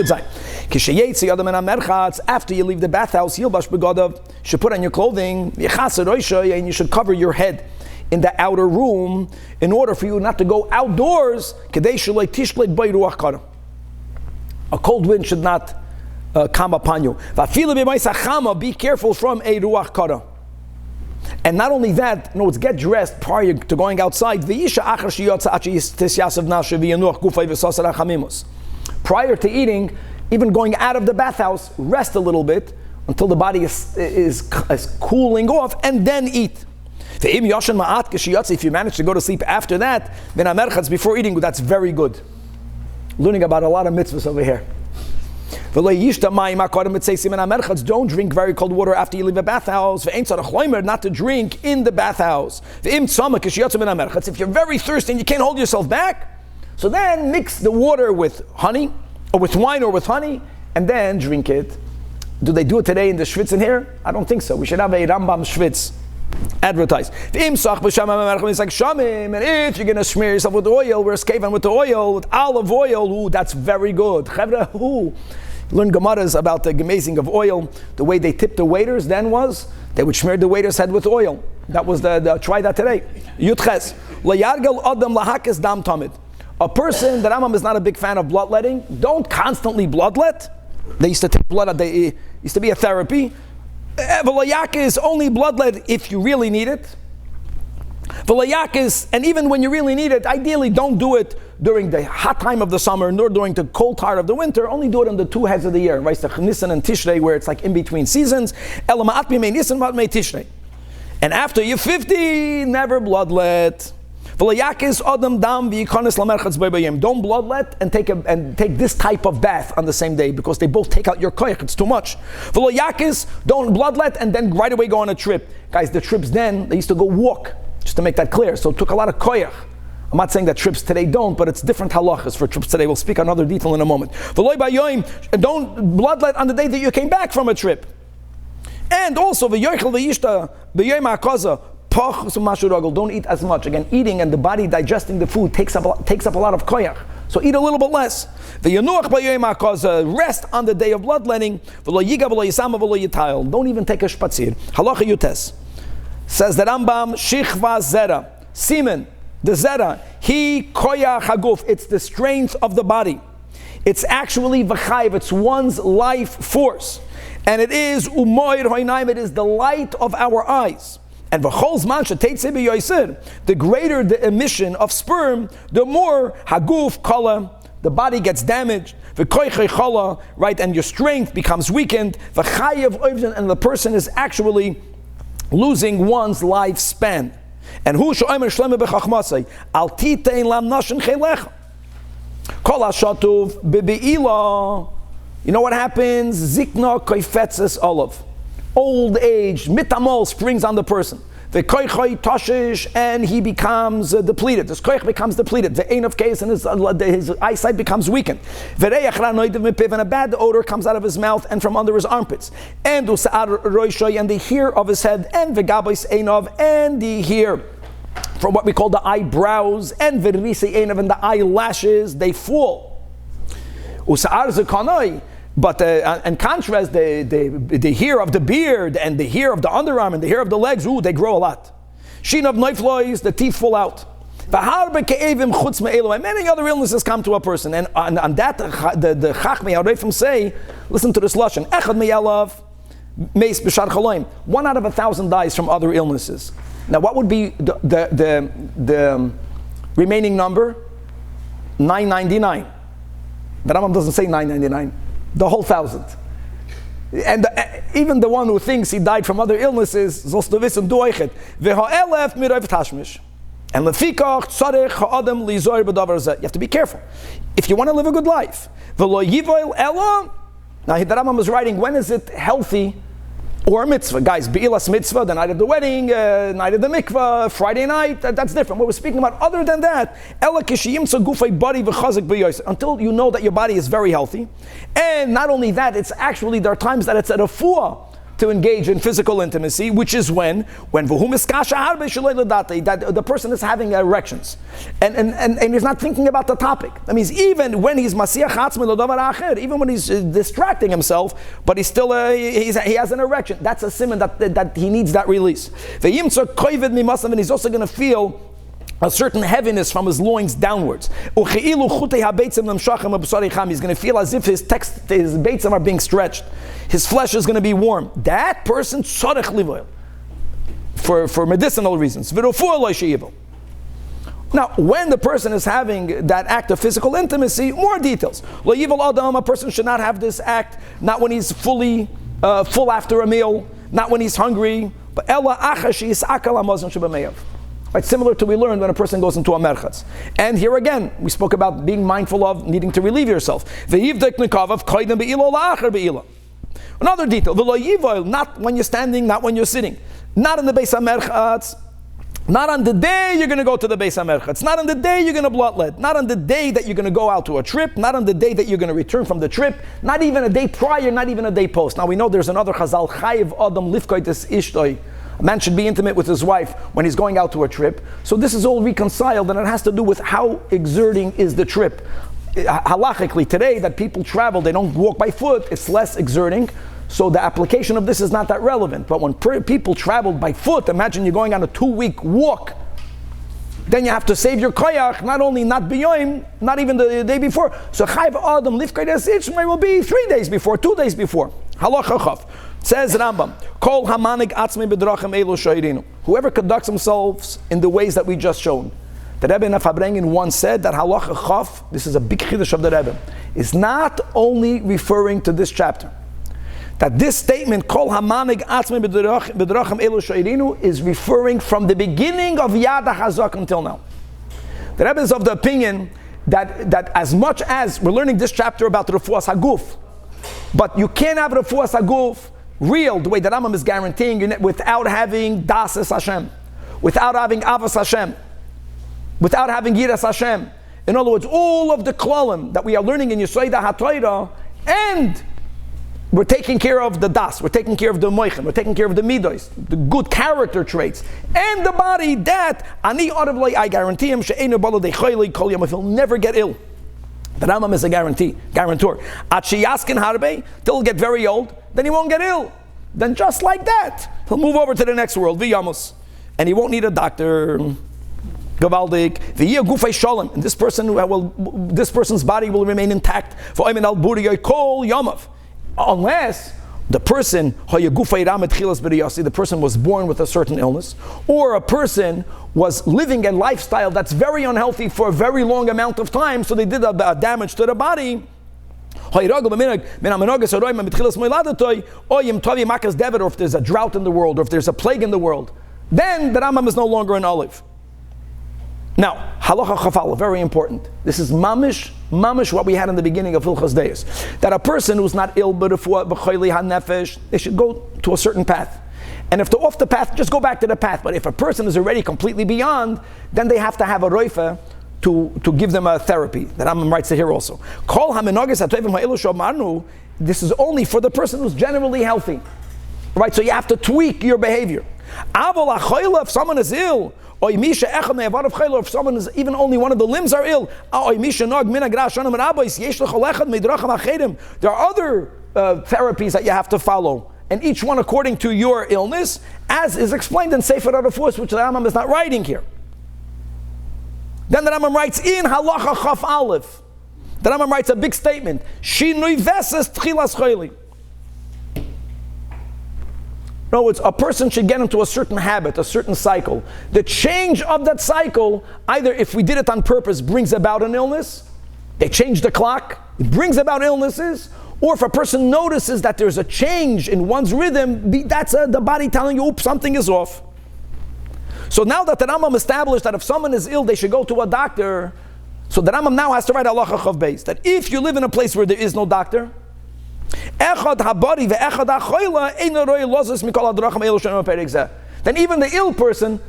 you leave the bathhouse, you should put on your clothing, and you should cover your head in the outer room in order for you not to go outdoors. A cold wind should not come upon you. Be careful from a ruach kara. And not only that, get dressed prior to going outside. Prior to eating, even going out of the bathhouse, rest a little bit until the body is cooling off, and then eat. If you manage to go to sleep after that, before eating, that's very good. Learning about a lot of mitzvahs over here. Don't drink very cold water after you leave a bathhouse. Not to drink in the bathhouse. If you're very thirsty and you can't hold yourself back, so then mix the water with honey, or with wine, or with honey, and then drink it. Do they do it today in the Schwitz in here? I don't think so. We should have a Rambam Schwitz advertised. And if you're going to smear yourself with oil, we're escaping with the oil, with olive oil, ooh, that's very good. Learn Gemaras about the amazing of oil. The way they tipped the waiters then was, they would smear the waiter's head with oil. That was try that today. Yutches. A person, the Rambam is not a big fan of bloodletting. Don't constantly bloodlet. They used to take blood, they used to be a therapy. V'layak is only bloodlet if you really need it. V'layak is, and even when you really need it, ideally don't do it during the hot time of the summer, nor during the cold part of the winter. Only do it on the 2 heads of the year, right? Nisan and Tishrei, where it's like in between seasons. And after you're 50, never bloodlet. Don't bloodlet and take this type of bath on the same day, because they both take out your koyach. It's too much. Don't bloodlet and then right away go on a trip. Guys, the trips then, they used to go walk, just to make that clear. So it took a lot of koyach. I'm not saying that trips today don't, but it's different halachas for trips today. We'll speak another detail in a moment. Don't bloodlet on the day that you came back from a trip. And also, don't eat as much. Again, eating and the body digesting the food takes up a lot of koyach. So eat a little bit less. Rest on the day of bloodletting. Don't even take a spatzir. Halacha yutes. Says the Rambam, shichva zera. Semen, the zera. He koyach haguf. It's the strength of the body. It's actually v'chayv. It's one's life force. And it is umoir hoinaim. It is the light of our eyes. And the greater the emission of sperm, the more haguf kala, the body gets damaged. Right, and your strength becomes weakened. And the person is actually losing one's lifespan. And who al titein lam nashin chelecha. Kol hashatuv bebeila. You know what happens? Zikna koifetzes olav. Old age, mitamol, springs on the person. The koichoi toshish, and he becomes depleted. This koich becomes depleted. The ain of case, and his eyesight becomes weakened. And a bad odor comes out of his mouth and from under his armpits. And and the hair of his head, and v'gabos einov, and the hair from what we call the eyebrows, and v'risi einov, and the eyelashes, they fall. Usa'ar zekanoi. But in contrast, the hair of the beard and the hair of the underarm and the hair of the legs, they grow a lot. Shin of neiflois, the teeth fall out. And many other illnesses come to a person. And on that, the Chachmei Harefim say, listen to this lashon. Echad meyalav meis b'shar chaloim. 1 out of 1,000 dies from other illnesses. Now, what would be the remaining number? 999. The Rambam doesn't say 999. The whole 1,000. And even the one who thinks he died from other illnesses, and you have to be careful. If you want to live a good life. Now, the Rambam is writing, when is it healthy or a mitzvah? Guys, Be'ilas mitzvah, the night of the wedding, night of the mikvah, Friday night, that's different. What we're speaking about, other than that, until you know that your body is very healthy. And not only that, it's actually, there are times that it's a refuah to engage in physical intimacy, which is when that the person is having erections. And he's not thinking about the topic. That means even when he's masiach atzmi l'davar acher, even when he's distracting himself, but he's still he has an erection. That's a siman that he needs that release. And he's also going to feel a certain heaviness from his loins downwards. He's going to feel as if his beitzim are being stretched. His flesh is going to be warm. That person tzarech livoil for medicinal reasons. Now, when the person is having that act of physical intimacy, more details. A person should not have this act, not when he's full after a meal, not when he's hungry, but Right, similar to we learned when a person goes into a merchatz. And here again, we spoke about being mindful of needing to relieve yourself. Another detail, not when you're standing, not when you're sitting. Not in the Beis HaMerchatz. Not on the day you're going to go to the Beis HaMerchatz. Not on the day you're going to bloodlet. Not on the day that you're going to go out to a trip. Not on the day that you're going to return from the trip. Not even a day prior, not even a day post. Now we know there's another chazal, chayiv adam lifkoites ishtoi. A man should be intimate with his wife when he's going out to a trip. So this is all reconciled, and it has to do with how exerting is the trip. Halachically, today that people travel, they don't walk by foot, it's less exerting. So the application of this is not that relevant. But when people traveled by foot, imagine you're going on a 2-week walk. Then you have to save your koyach, not only not biyoim, not even the day before. So chayv adam lifkaides itzmei will be 3 days before, 2 days before. Halacha chav. Says Rambam, Kol hamanig atzmei b'drachim elu shoyrinu. Whoever conducts themselves in the ways that we just shown. The Rebbe in Afabrengen once said that halacha chav, this is a big chiddush of the Rebbe, is not only referring to this chapter. That this statement, Kol hamanig atzmei b'drachim elu shoyrinu, is referring from the beginning of Yad HaChazak until now. The Rebbe is of the opinion that as much as we're learning this chapter about the refuas haguf, but you can't have refuas haguf real, the way that Rambam is guaranteeing, without having Dasas Hashem, without having Avas Hashem, without having Yiras Hashem. In other words, all of the klalim that we are learning in Yesodei HaTorah, and we're taking care of the Das, we're taking care of the Moichem, we're taking care of the Midos, the good character traits, and the body that, Ani Arevloi, I guarantee him, She'enu Bala Deichoili Kol Yom, he'll never get ill. The Rambam is a guarantor. At Sheyaskin Harbe, till he'll get very old, then he won't get ill. Then just like that, he'll move over to the next world, V'yamos. And he won't need a doctor. Gavaldik. V'yeh gufay shalom. And this person's body will remain intact. V'oimen al buriyoi kol yamav. Unless the person, the person was born with a certain illness, or a person was living a lifestyle that's very unhealthy for a very long amount of time, so they did a damage to the body. Or if there's a drought in the world, or if there's a plague in the world, then the Rambam is no longer an olive. Now, halacha chafal, very important. This is mamish what we had in the beginning of Hilchos Deis. That a person who's not ill, but they should go to a certain path. And if they're off the path, just go back to the path. But if a person is already completely beyond, then they have to have a roifa to give them a therapy. That Rambam writes it here also. This is only for the person who's generally healthy. Right, so you have to tweak your behavior. If someone is ill, if someone is even only one of the limbs are ill, there are other therapies that you have to follow, and each one according to your illness, as is explained in Sefer HaRefuos, which the Rambam is not writing here. Then the Rambam writes in Halacha Chaf Aleph. The Rambam writes a big statement. Shinui veses tchilas chayli. In other words, a person should get into a certain habit, a certain cycle. The change of that cycle, either if we did it on purpose, brings about an illness. They change the clock, it brings about illnesses. Or if a person notices that there's a change in one's rhythm, that's the body telling you, oops, something is off. So now that the Rambam established that if someone is ill, they should go to a doctor, so the Rambam now has to write halacha chav beis, that if you live in a place where there is no doctor, then even the ill person,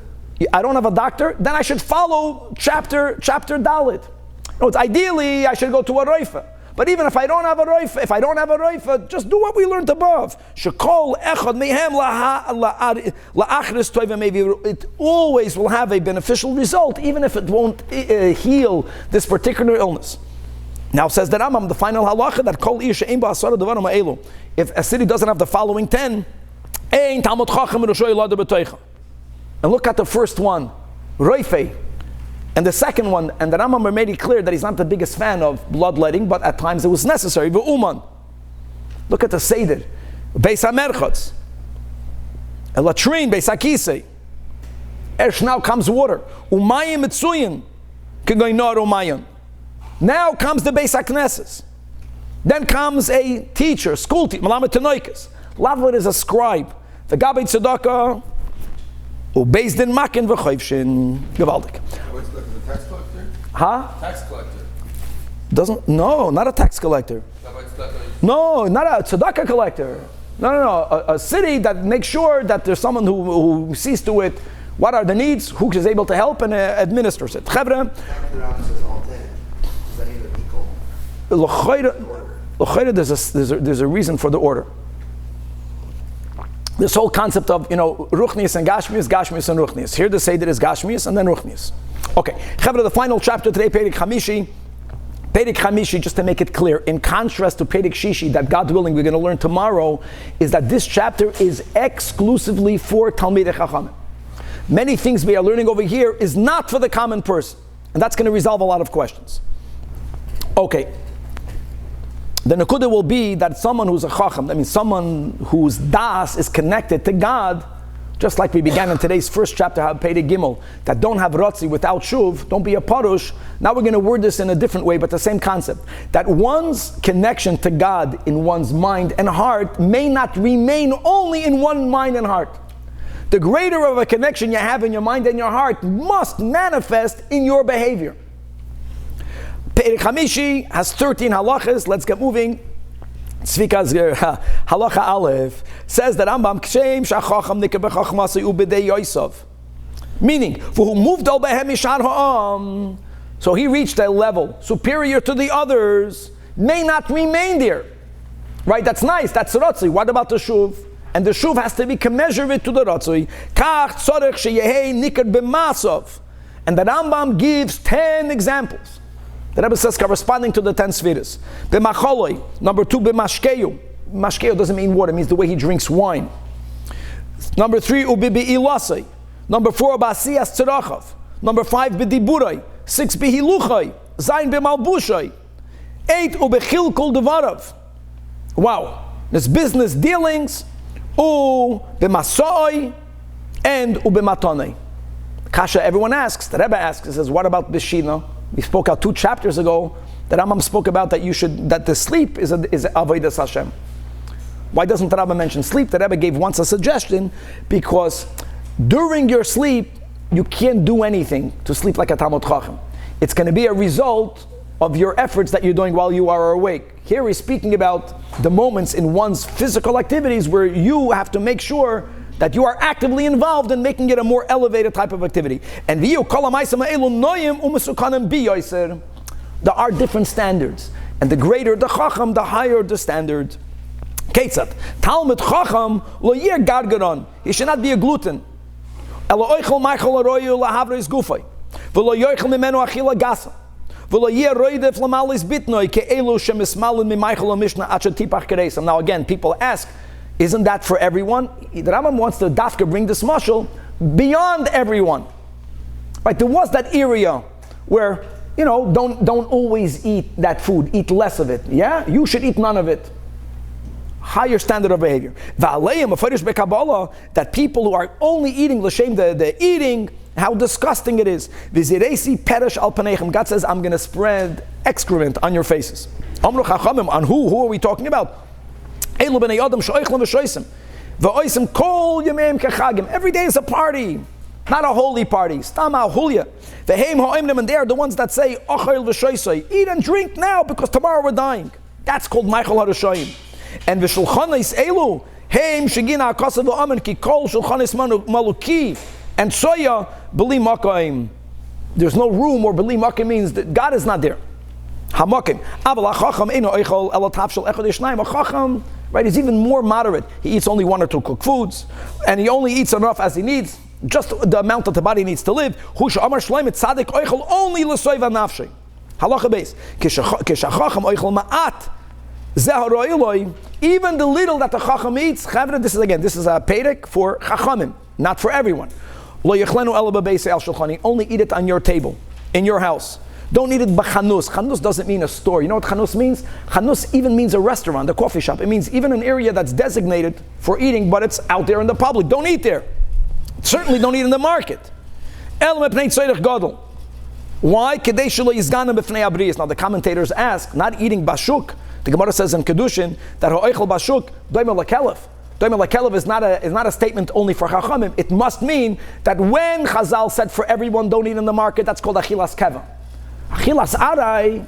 I don't have a doctor, then I should follow chapter Dalit. Ideally, I should go to a roifa. But even if I don't have a roifa, just do what we learned above. It always will have a beneficial result, even if it won't heal this particular illness. Now says the Rambam, the final halacha, that kol ish she'ein ba'asara devarim ha'elu. If a city doesn't have the following 10, ein talmud chacham r'shoy lada b'toicha. And look at the first one, roifei. And the second one, and the Rambam made it clear that he's not the biggest fan of bloodletting, but at times it was necessary. V'uman. Look at the Seder. Beis HaMerchatz. A latrine, Beis HaKisei. Now comes water. Umayim mitzuyin. K'goy nor umayim. Now comes the Beis HaKnesses. Then comes a teacher, school teacher, Malamed Tanoikas. Lavlet is a scribe. The Gabei Tzedakah, Ubeis din makin v'choivshin. Gewaldig. What's the tax collector? Huh? Tax collector. No, not a tax collector. No, not a tzedakah collector. No. A city that makes sure that there's someone who sees to it what are the needs, who is able to help and administers it. Chevra. There's a reason for the order. This whole concept of, Ruchnius and Gashmius and Ruchnius. Here the Seder is Gashmius and then Ruchnius. Okay, Chevra, the final chapter today, Perek Chamishi. Perek Chamishi, just to make it clear, in contrast to Perek Shishi, that God willing we're going to learn tomorrow, is that this chapter is exclusively for Talmidei Chachamim. Many things we are learning over here is not for the common person. And that's going to resolve a lot of questions. Okay. The Nakuda will be that someone who's a Chacham, that means someone whose Das is connected to God, just like we began in today's first chapter, Perek Gimel, that don't have Rotzi without Shuv, don't be a Parush. Now we're going to word this in a different way, but the same concept. That one's connection to God in one's mind and heart may not remain only in one mind and heart. The greater of a connection you have in your mind and your heart must manifest in your behavior. Perek Chamishi has 13 halachas. Let's get moving. Tzvika's halacha Aleph says that Rambam Kshem Shachacham Nikah B'Chachmasei Ubedei Yosef, meaning for who moved al behem mishar ha'am, so he reached a level superior to the others, may not remain there. Right? That's nice. That's Ratzui. What about the Shuv? And the Shuv has to be commensurate to the Ratzui. Kach tzorech sheyehei nikar b'masov. And the Rambam gives 10 examples. The Rebbe says corresponding to the 10 spheres. B'macholoi, number 2, b'mashkeyu. Mashkeyu doesn't mean water, it means the way he drinks wine. Number 3, ubibi'ilasai. Number 4, ba'asiyas tzirachav. Number 5, b'diburai. 6, b'ihiluchai. Zayin b'malbushai. 8, ubechilkul devarav. Wow. There's business dealings. B'masoi. And b'matonai. Kasha, everyone asks, the Rebbe asks, he says, what about b'shina? We spoke out 2 chapters ago that Rambam spoke about that the sleep is avodas Hashem. Why doesn't the Rebbe mention sleep? The Rebbe gave once a suggestion because during your sleep you can't do anything to sleep like a Talmud Chacham. It's going to be a result of your efforts that you're doing while you are awake. Here he's speaking about the moments in one's physical activities where you have to make sure that you are actively involved in making it a more elevated type of activity. And there are different standards. And the greater the chacham, the higher the standard. Ketzat. Talmud chacham lo yir gargaron. He should not be a gluten. Elo oichel maichel aroyu lahavreis gufay. V'lo yoichel mimenu achila gasa. V'lo yir roidef lamalis bitnoi ke'elu shemismalin mimaichel amishna achatipach kereisam. Now again, people ask, isn't that for everyone? The Rambam wants to dafka bring this mashal beyond everyone. Right? There was that area where, don't always eat that food. Eat less of it. Yeah? You should eat none of it. Higher standard of behavior. That people who are only eating l'shem the eating, how disgusting it is. God says, I'm going to spread excrement on your faces. On who? Who are we talking about? Every day is a party, not a holy party. And they are the ones that say, eat and drink now because tomorrow we're dying. That's called Michael HaRashoyim. And and soya beli makaim. There's no room, or beli makaim means that God is not there. Hamakim. A chacham, right, is even more moderate. He eats only 1 or 2 cooked foods, and he only eats enough as he needs, just the amount that the body needs to live. Only l'soiva nafshay. Halacha beis. Kishachacham oichel ma'at. Even the little that the chacham eats, this is a perek for chachamim, not for everyone. Only eat it on your table, in your house. Don't eat it b'chanus. Chanus doesn't mean a store. You know what chanus means? Chanus even means a restaurant, a coffee shop. It means even an area that's designated for eating, but it's out there in the public. Don't eat there. Certainly don't eat in the market. Why? Now the commentators ask, not eating bashuk. The Gemara says in Kedushin that ha'oichel bashuk doimel lakelef. Shtoimer Lekelev is not a statement only for Chachamim. It must mean that when Chazal said for everyone don't eat in the market, that's called Achilas Keva. Achilas Arai,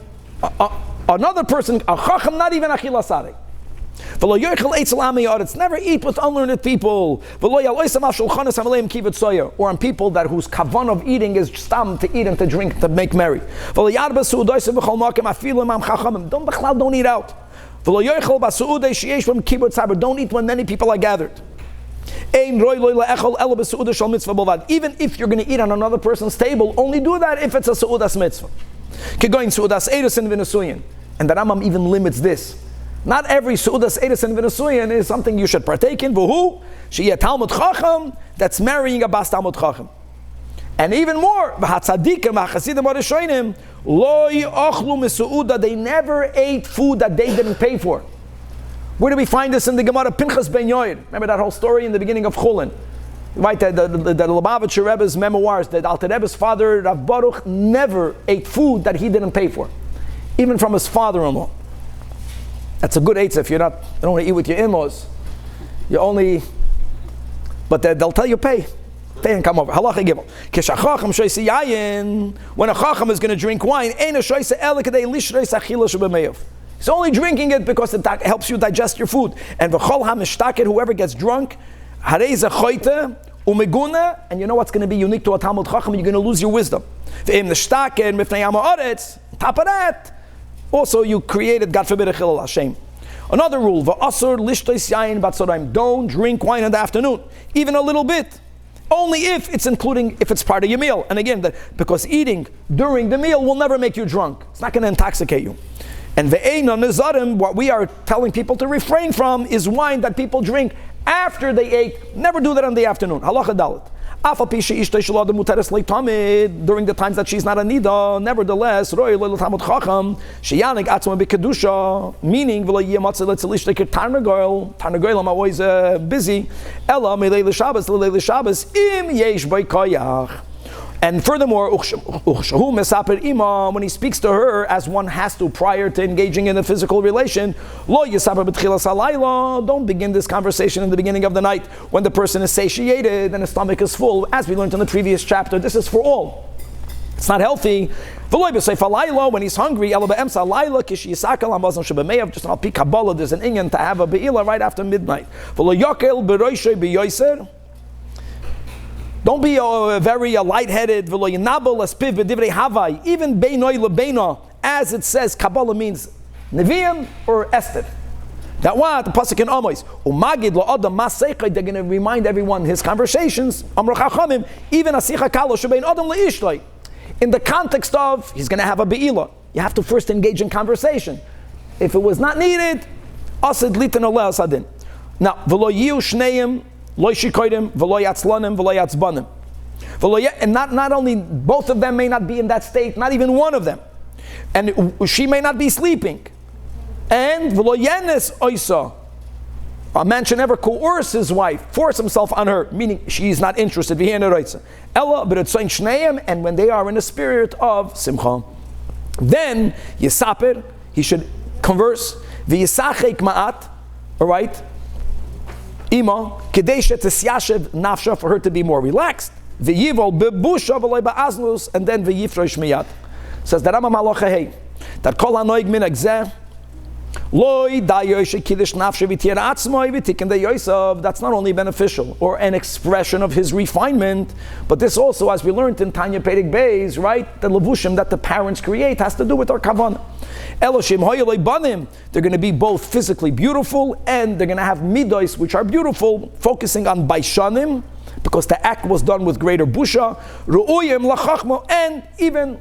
another person, a Chacham, not even Achilas Arai. It's never eat with unlearned people. Or on people that whose kavan of eating is stam to eat and to drink, to make merry. Don't eat out. Don't eat when many people are gathered. Even if you're going to eat on another person's table, only do that if it's a Su'udas mitzvah. And the Rambam even limits this. Not every Su'udas Eidos and V'Nesuyin is something you should partake in. V'hu, she'yeh Talmud Chacham, that's marrying a Bas Talmud Chacham. And even more, v'hatzadikim, v'chasidim v'rishonim, lo yochlu mesu'uda, they never ate food that they didn't pay for. Where do we find this in the Gemara? Pinchas ben Yoed. Remember that whole story in the beginning of Chulin? Right, the Lubavitcher Rebbe's memoirs, that Alter Rebbe's father, Rav Baruch, never ate food that he didn't pay for. Even from his father-in-law. That's a good eitzah if you don't want to eat with your in-laws. You only, but they'll tell you pay and come over. Halacha gimel. Kishachacham shoyse yayin. When a chacham is going to drink wine, ein a shoyse elikadei lishreis achila shebemeyav. He's only drinking it because it helps you digest your food. And v'chol hamishtaket, whoever gets drunk, harei zechoite umeguna, and you know what's going to be unique to a Talmud Chacham? You're going to lose your wisdom. V'im nishtaket mifnei ha'aretz. Top of that. Also, you created, God forbid, a chilul Hashem. Another rule: v'asur lishtois yayin batzoraim. Don't drink wine in the afternoon, even a little bit. Only if it's part of your meal. And again, because eating during the meal will never make you drunk. It's not going to intoxicate you. And ve'eina nezarim, what we are telling people to refrain from is wine that people drink after they ate. Never do that in the afternoon. Halacha dalet. During the times that she's not a nida, nevertheless, meaning, I'm always busy. And furthermore, when he speaks to her as one has to prior to engaging in a physical relation, don't begin this conversation in the beginning of the night when the person is satiated and his stomach is full. As we learned in the previous chapter, this is for all. It's not healthy. When he's hungry, just on Kabbalah, there's an inyan to have a be'ila right after midnight. Don't be very lightheaded. Even beinoi lebeina, as it says, Kabbalah means Nevi'im or Esther. That what the pasuk in Amos, umagid la'adam maseicha, they're going to remind everyone his conversations. Amar chachamim, even asicha kalo shebein adam leishloi. In the context of he's going to have a beila, you have to first engage in conversation. If it was not needed, asid litan oleh asadin. Now v'lo yiu shneim. And not only both of them may not be in that state, not even one of them. And she may not be sleeping. And a man should never coerce his wife, force himself on her, meaning she's not interested. And when they are in a spirit of simcha, then yisaper, he should converse. All right? Ima, kedesha tesyashev nafsha, for her to be more relaxed. V'yivol bebusha v'loy ba'aznus, and then v'yifrosh miyad. Says the Rambam halacha hey, that kol hanoig min agzeh, loy dayosh kiddush nafsha v'tier atzmoi v'tiken deyosav. That's not only beneficial or an expression of his refinement, but this also, as we learned in Tanya Perek Beis, right, the levushim that the parents create has to do with our kavanah. Eloshim hoyeloi banim, they're going to be both physically beautiful and they're going to have midos which are beautiful, focusing on baishanim, because the act was done with greater busha, ru'uyim lachachmo, and even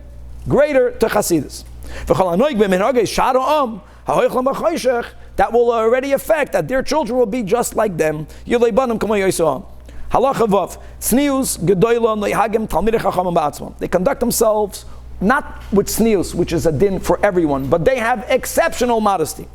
greater to chasidus. That will already affect that their children will be just like them. Halacha vav, tznius gedoyla noihagim talmidei chachamim ba'atzmam. They conduct themselves not with tznius, which is a din for everyone, but they have exceptional modesty.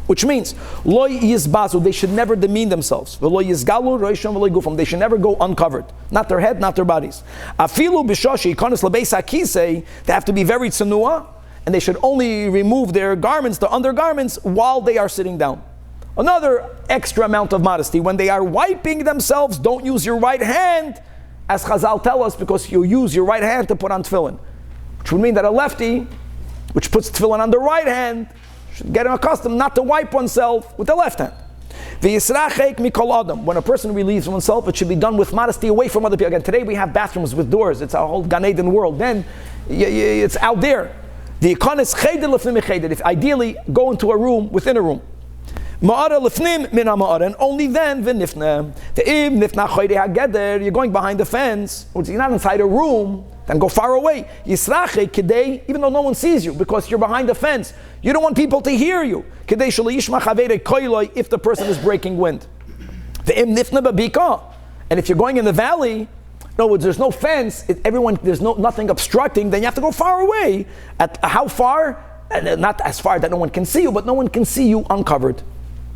Which means, lo yizbazu, they should never demean themselves. V'lo yizgalu roisham v'lo gufam, they should never go uncovered. Not their head, not their bodies. Afilu b'shoshi ikonis lebeis hakisei, they have to be very tzenua, and they should only remove their garments, their undergarments, while they are sitting down. Another extra amount of modesty. When they are wiping themselves, don't use your right hand, as Chazal tell us, because you use your right hand to put on tefillin. Which would mean that a lefty, which puts tefillin on the right hand, should get accustomed not to wipe oneself with the left hand. When a person relieves oneself, it should be done with modesty away from other people. Again, today we have bathrooms with doors. It's a whole Gan Eden world. Then it's out there. The ikon is if ideally go into a room within a room. And only then you're going behind the fence, you're not inside a room, then go far away. Even though no one sees you, because you're behind the fence. You don't want people to hear you. If the person is breaking wind. And if you're going in the valley, in other words, there's no fence, there's nothing obstructing, then you have to go far away. At how far? Not as far that no one can see you, but no one can see you uncovered.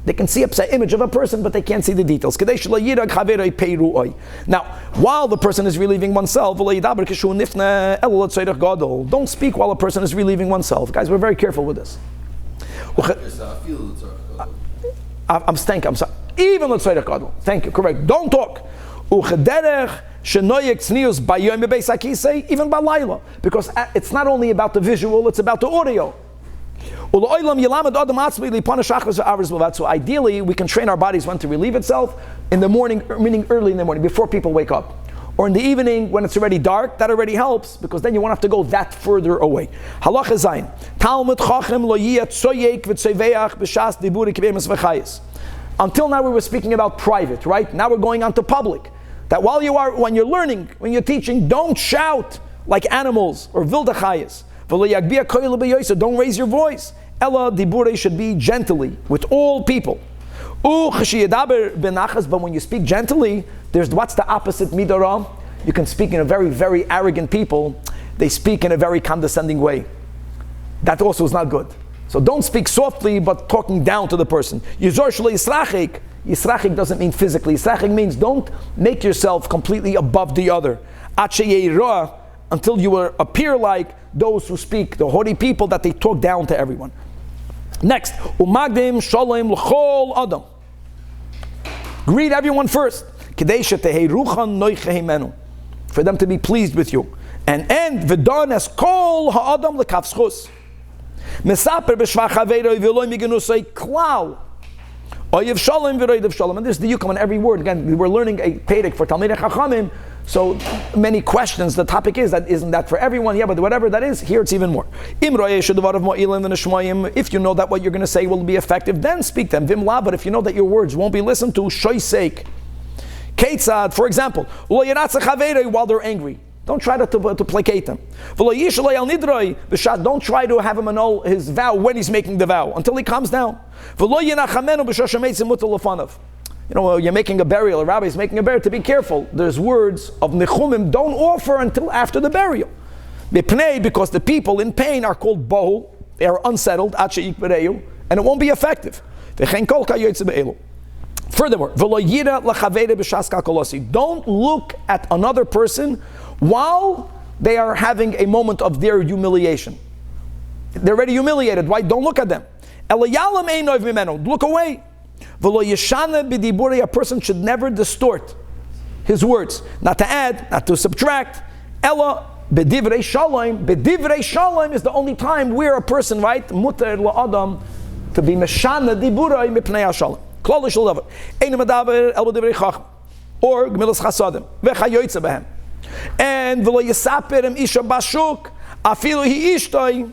They can see an image of a person, but they can't see the details. Now, while the person is relieving oneself, don't speak while a person is relieving oneself. Guys, we're very careful with this. I'm sorry. Even thank you, correct. Don't talk. Even because it's not only about the visual, it's about the audio. So ideally, we can train our bodies when to relieve itself in the morning, meaning early in the morning, before people wake up. Or in the evening, when it's already dark, that already helps, because then you won't have to go that further away. Halacha Zayin. Until now, we were speaking about private, right? Now we're going on to public. That when you're learning, when you're teaching, don't shout like animals or vildachayas. Don't raise your voice. Ella dibure should be gently with all people. But when you speak gently, what's the opposite midara? You can speak in a very, very arrogant people. They speak in a very condescending way. That also is not good. So don't speak softly, but talking down to the person. Yisrachik doesn't mean physically. Yisrachik means don't make yourself completely above the other. Until you appear like those who speak, the haughty people, that they talk down to everyone. Next, umagdim shalom l'chol adam. Greet everyone first, for them to be pleased with you. And end v'dan as kol ha'adam l'kavschus. Mesaper b'shvach haveiroi v'loi migenusai klal. Oyev shalom v'roidev shalom. And this is the yukam on every word. Again, we're learning a Perek for Talmidei Chachamim. So many questions. The topic is that isn't that for everyone? Yeah, but whatever that is, here it's even more. If you know that what you're going to say will be effective, then speak them. Vimla, but if you know that your words won't be listened to, shoysek. Ketzad, for example, while they're angry. Don't try to placate them. Don't try to have him annul his vow when he's making the vow, until he calms down. You know, you're making a burial, a rabbi is making a burial, to be careful. There's words of nechumim, don't offer until after the burial. Because the people in pain are called bohu, they are unsettled, and it won't be effective. Furthermore, don't look at another person while they are having a moment of their humiliation. They're already humiliated, right? Don't look at them. Look away. A person should never distort his words, not to add, not to subtract. Ella bedivrei shalom. Bedivrei shalom is the only time where a person, right, muter la'adam, to be meshana diburei mipnei hashalom. Klal shel davar. Ein medaber el bedivrei chacham or gemilas chasadim vechayoytze behem. And v'lo yisaper im isha bashuk afilu hi ishtoi,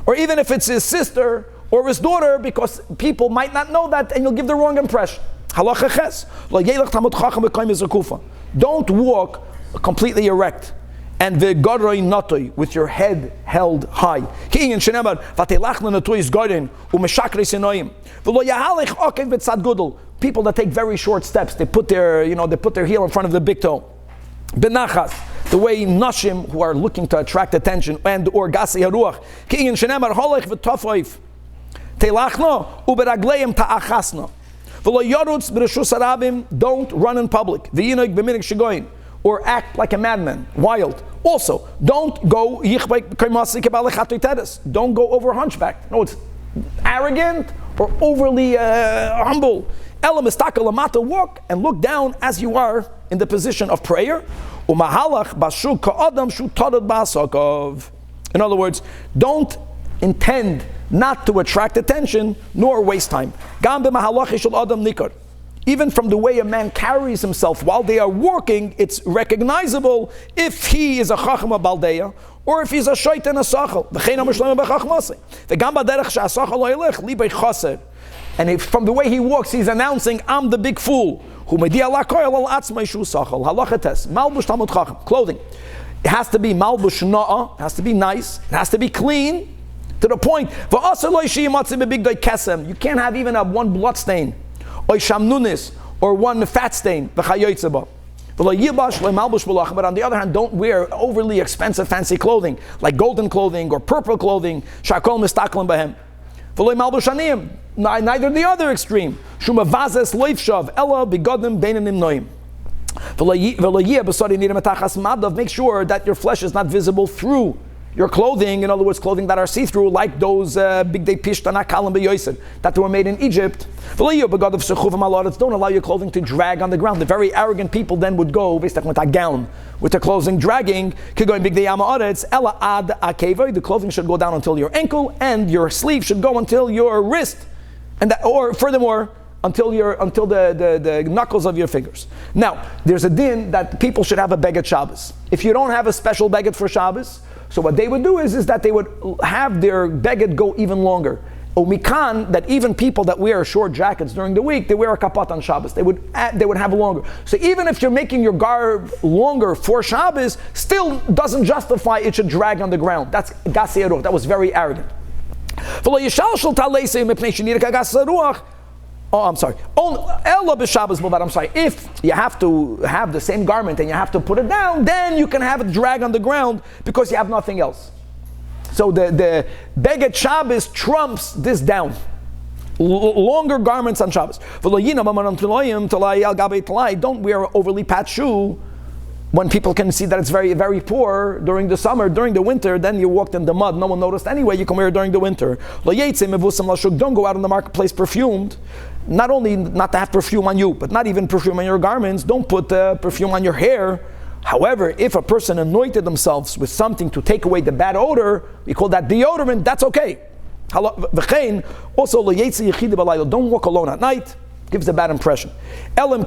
or even if it's his sister or his daughter, because people might not know that and you'll give the wrong impression. Halacha ches. Don't walk completely erect and with your head held high. People that take very short steps, they put their heel in front of the big toe. Benachas, the way nashim who are looking to attract attention, and or gasi haruach. Telachno uberagleim ta'achasno. V'lo yorutz b'reshus harabim. Don't run in public. V'yinog b'minig shigoyin, or act like a madman, wild. Also, don't go yichbek k'masi k'balei chatoy teres. Don't go over hunchback. No, it's arrogant or overly humble. Ela mistaka lamata, walk and look down as you are in the position of prayer. Umahalach bashuk ka'adam shu tadad ba'asakov. In other words, don't intend not to attract attention nor waste time. Gam b'mahalachi shel adam nikar. Even from the way a man carries himself while they are working, it's recognizable if he is a chacham baldeya or if he's a shaitan asachal. And if from the way he walks, he's announcing, I'm the big fool. Clothing. It has to be malbush na'a, it has to be nice, it has to be clean, to the point. You can't have even one blood stain, or one fat stain. But on the other hand, don't wear overly expensive fancy clothing, like golden clothing or purple clothing. Neither the other extreme. Make sure that your flesh is not visible through your clothing. In other words, clothing that are see-through, like those big day pishtana kalam beyosid that were made in Egypt. Don't allow your clothing to drag on the ground. The very arrogant people then would go with a gown, with their clothing dragging. The clothing should go down until your ankle, and your sleeve should go until your wrist, and that, or furthermore, until the knuckles of your fingers. Now, there's a din that people should have a beged Shabbos. If you don't have a special beged for Shabbos, so what they would do is that they would have their beged go even longer. Umikan, that even people that wear short jackets during the week, they wear a kapat on Shabbos. They would have longer. So even if you're making your garb longer for Shabbos, still doesn't justify it should drag on the ground. That's gasiyarut. That was very arrogant. Oh, I'm sorry. I'm sorry. If you have to have the same garment and you have to put it down, then you can have it drag on the ground because you have nothing else. So the beged Shabbos trumps this down. Longer garments on Shabbos. Don't wear overly patched shoe when people can see that it's very, very poor during the summer. During the winter, then you walked in the mud, no one noticed anyway, you can wear it during the winter. Don't go out in the marketplace perfumed. Not only not to have perfume on you, but not even perfume on your garments. Don't put perfume on your hair. However, if a person anointed themselves with something to take away the bad odor, we call that deodorant, that's okay. Also, don't walk alone at night. Gives a bad impression. Unless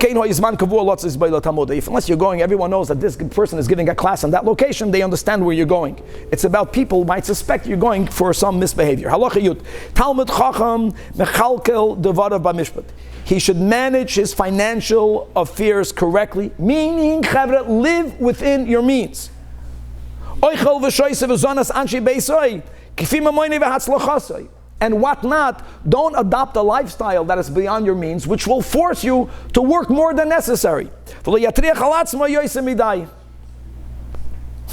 you're going, everyone knows that this person is giving a class in that location, they understand where you're going. It's about people might suspect you're going for some misbehavior. He should manage his financial affairs correctly, meaning, live within your means. And what not, don't adopt a lifestyle that is beyond your means, which will force you to work more than necessary.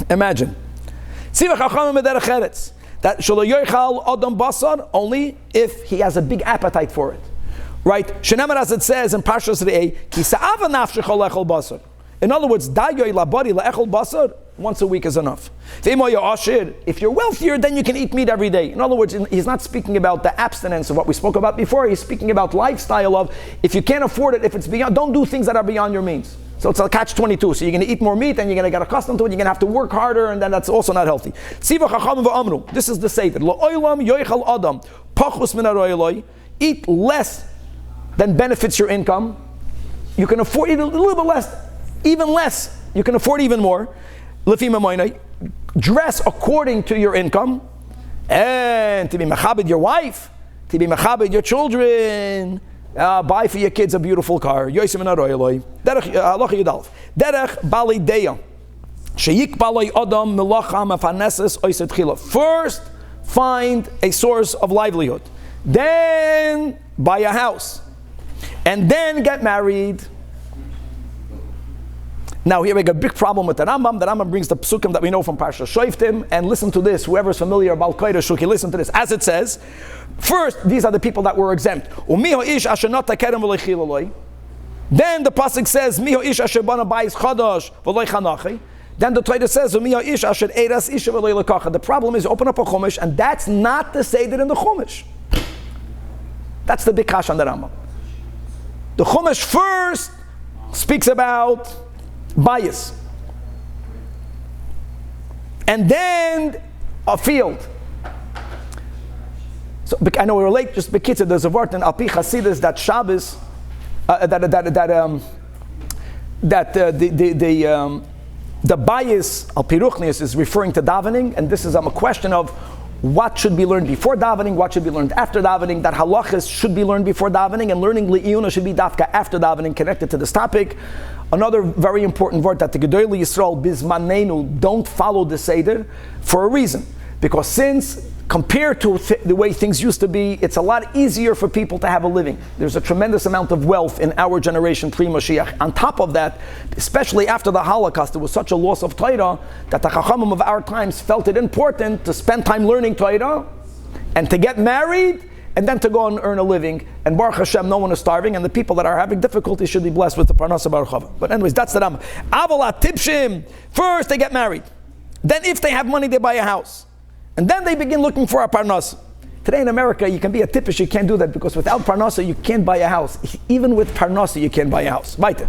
Imagine. That only if he has a big appetite for it. Right? As it says in Parshas Re'eh, in other words, once a week is enough. If you're wealthier, then you can eat meat every day. In other words, he's not speaking about the abstinence of what we spoke about before. He's speaking about lifestyle of, if you can't afford it, if it's beyond, don't do things that are beyond your means. So it's a catch-22. So you're going to eat more meat and you're going to get accustomed to it. You're going to have to work harder, and then that's also not healthy. This is the Seder. Eat less than benefits your income. You can afford it a little bit less, even less. You can afford even more. Dress according to your income, and to be machabed your wife, to be machabed your children. Buy for your kids a beautiful car. First, find a source of livelihood. Then buy a house, and then get married. Now here we got a big problem with the Rambam. The Rambam brings the psukim that we know from Parsha Shoftim, and listen to this. Whoever's familiar about Kodesh Shuki, listen to this. As it says, first, these are the people that were exempt. Then the pasuk says, Miho ish asher bana bayis chadash v'loy chanachi. Then the Torah says, ish asher eiras isha v'loy lekacha. The problem is, open up a chumash, and that's not the Seder in the chumash. That's the big kash on the Rambam. The Chumash first speaks about bias. And then a field. So I know we're late, just bekitzer, there's a word in Alpi Chasidus that Shabbos, the bias, Alpi Ruchnius, is referring to davening, and this is a question of what should be learned before davening, what should be learned after davening, that halachas should be learned before davening, and learning li'iyuna should be dafka after davening, connected to this topic. Another very important word, that the Gedolei Yisrael bizmanenu don't follow the Seder for a reason. Because since, compared to the way things used to be, it's a lot easier for people to have a living. There's a tremendous amount of wealth in our generation pre-Mashiach. On top of that, especially after the Holocaust, there was such a loss of Torah that the Chachamim of our times felt it important to spend time learning Torah and to get married and then to go and earn a living. And Baruch Hashem, no one is starving, and the people that are having difficulty should be blessed with the Parnasa Baruch Hava. But anyways, that's the Rambam. Avolat Tipshim. First they get married. Then if they have money, they buy a house. And then they begin looking for a Parnasa. Today in America, you can be a tippish, you can't do that, because without Parnasa, you can't buy a house. Even with Parnasa, you can't buy a house. Another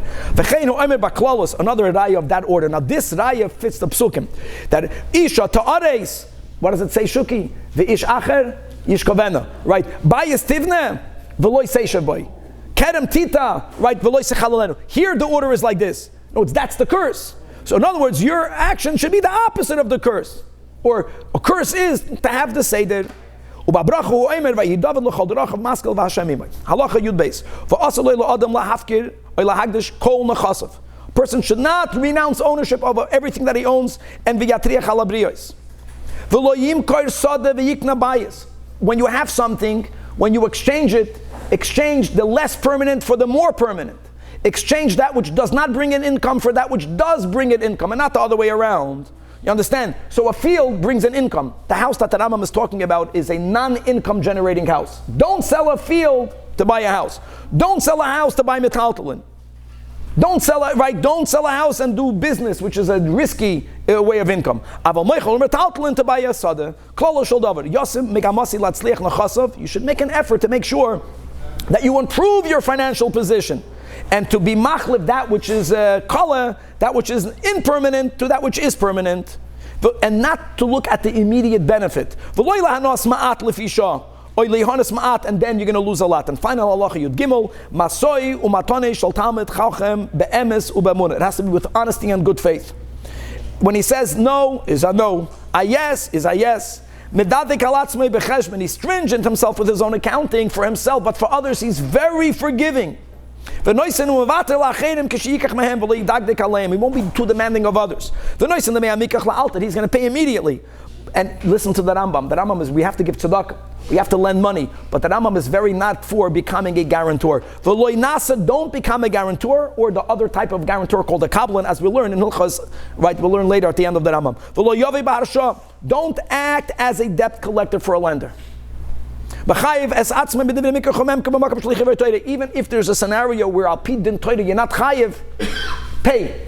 raya of that order. Now this raya fits the psukim. That Isha ta'ares, what does it say, Shuki? The ish acher, yishkovena. Right? Bayis tivne, v'loy seisha boy. Kerem tita, right? V'loy sechalolenu. Here the order is like this. No, that's the curse. So in other words, your action should be the opposite of the curse. Or a curse is to have the Seder. Halacha Yud Beis. Person should not renounce ownership of everything that he owns and when you have something, when you exchange it, exchange the less permanent for the more permanent. Exchange that which does not bring in income for that which does bring it income, and not the other way around. You understand? So a field brings an income. The house that the Rambam is talking about is a non-income generating house. Don't sell a field to buy a house. Don't sell a house to buy metaltalin. Don't sell a house and do business, which is a risky way of income. To buy a sada. You should make an effort to make sure that you improve your financial position, and to be machlif that which is kala, that which is impermanent, to that which is permanent, and not to look at the immediate benefit. And then you're going to lose a lot. And final halacha Yud Gimel, masoi umatone shel talmid chachem beemes ubemunah. It has to be with honesty and good faith. When he says no, is a no. A yes is a yes. He's stringent himself with his own accounting for himself, but for others he's very forgiving. He won't be too demanding of others. He's going to pay immediately. And listen to the Rambam. The Rambam is, we have to give tzedakah, we have to lend money, but the Rambam is very not for becoming a guarantor. Don't become a guarantor, or the other type of guarantor called a kabbalan, as we learn in Hilchos, right? We'll learn later at the end of the Rambam. Don't act as a debt collector for a lender. Even if there's a scenario where al pi din Torah you're not chayiv, pay.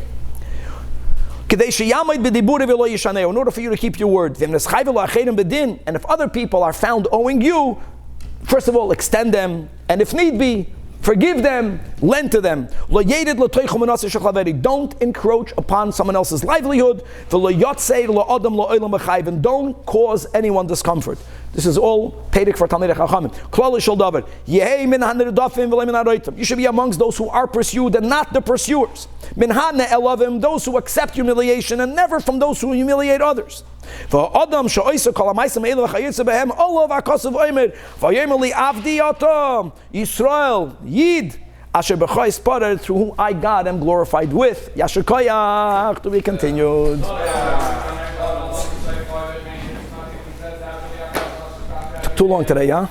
In order for you to keep your word. And if other people are found owing you, first of all, extend them, and if need be, forgive them, lend to them. Don't encroach upon someone else's livelihood. And don't cause anyone discomfort. This is all Pedic for Talmidei Chachamim. You should be amongst those who are pursued and not the pursuers. Those who accept humiliation and never from those who humiliate others. Yisrael, Yid, Asher b'chai sparer, through whom I, God, am glorified with. Yasher koyach, to be continued. Took too long today, huh?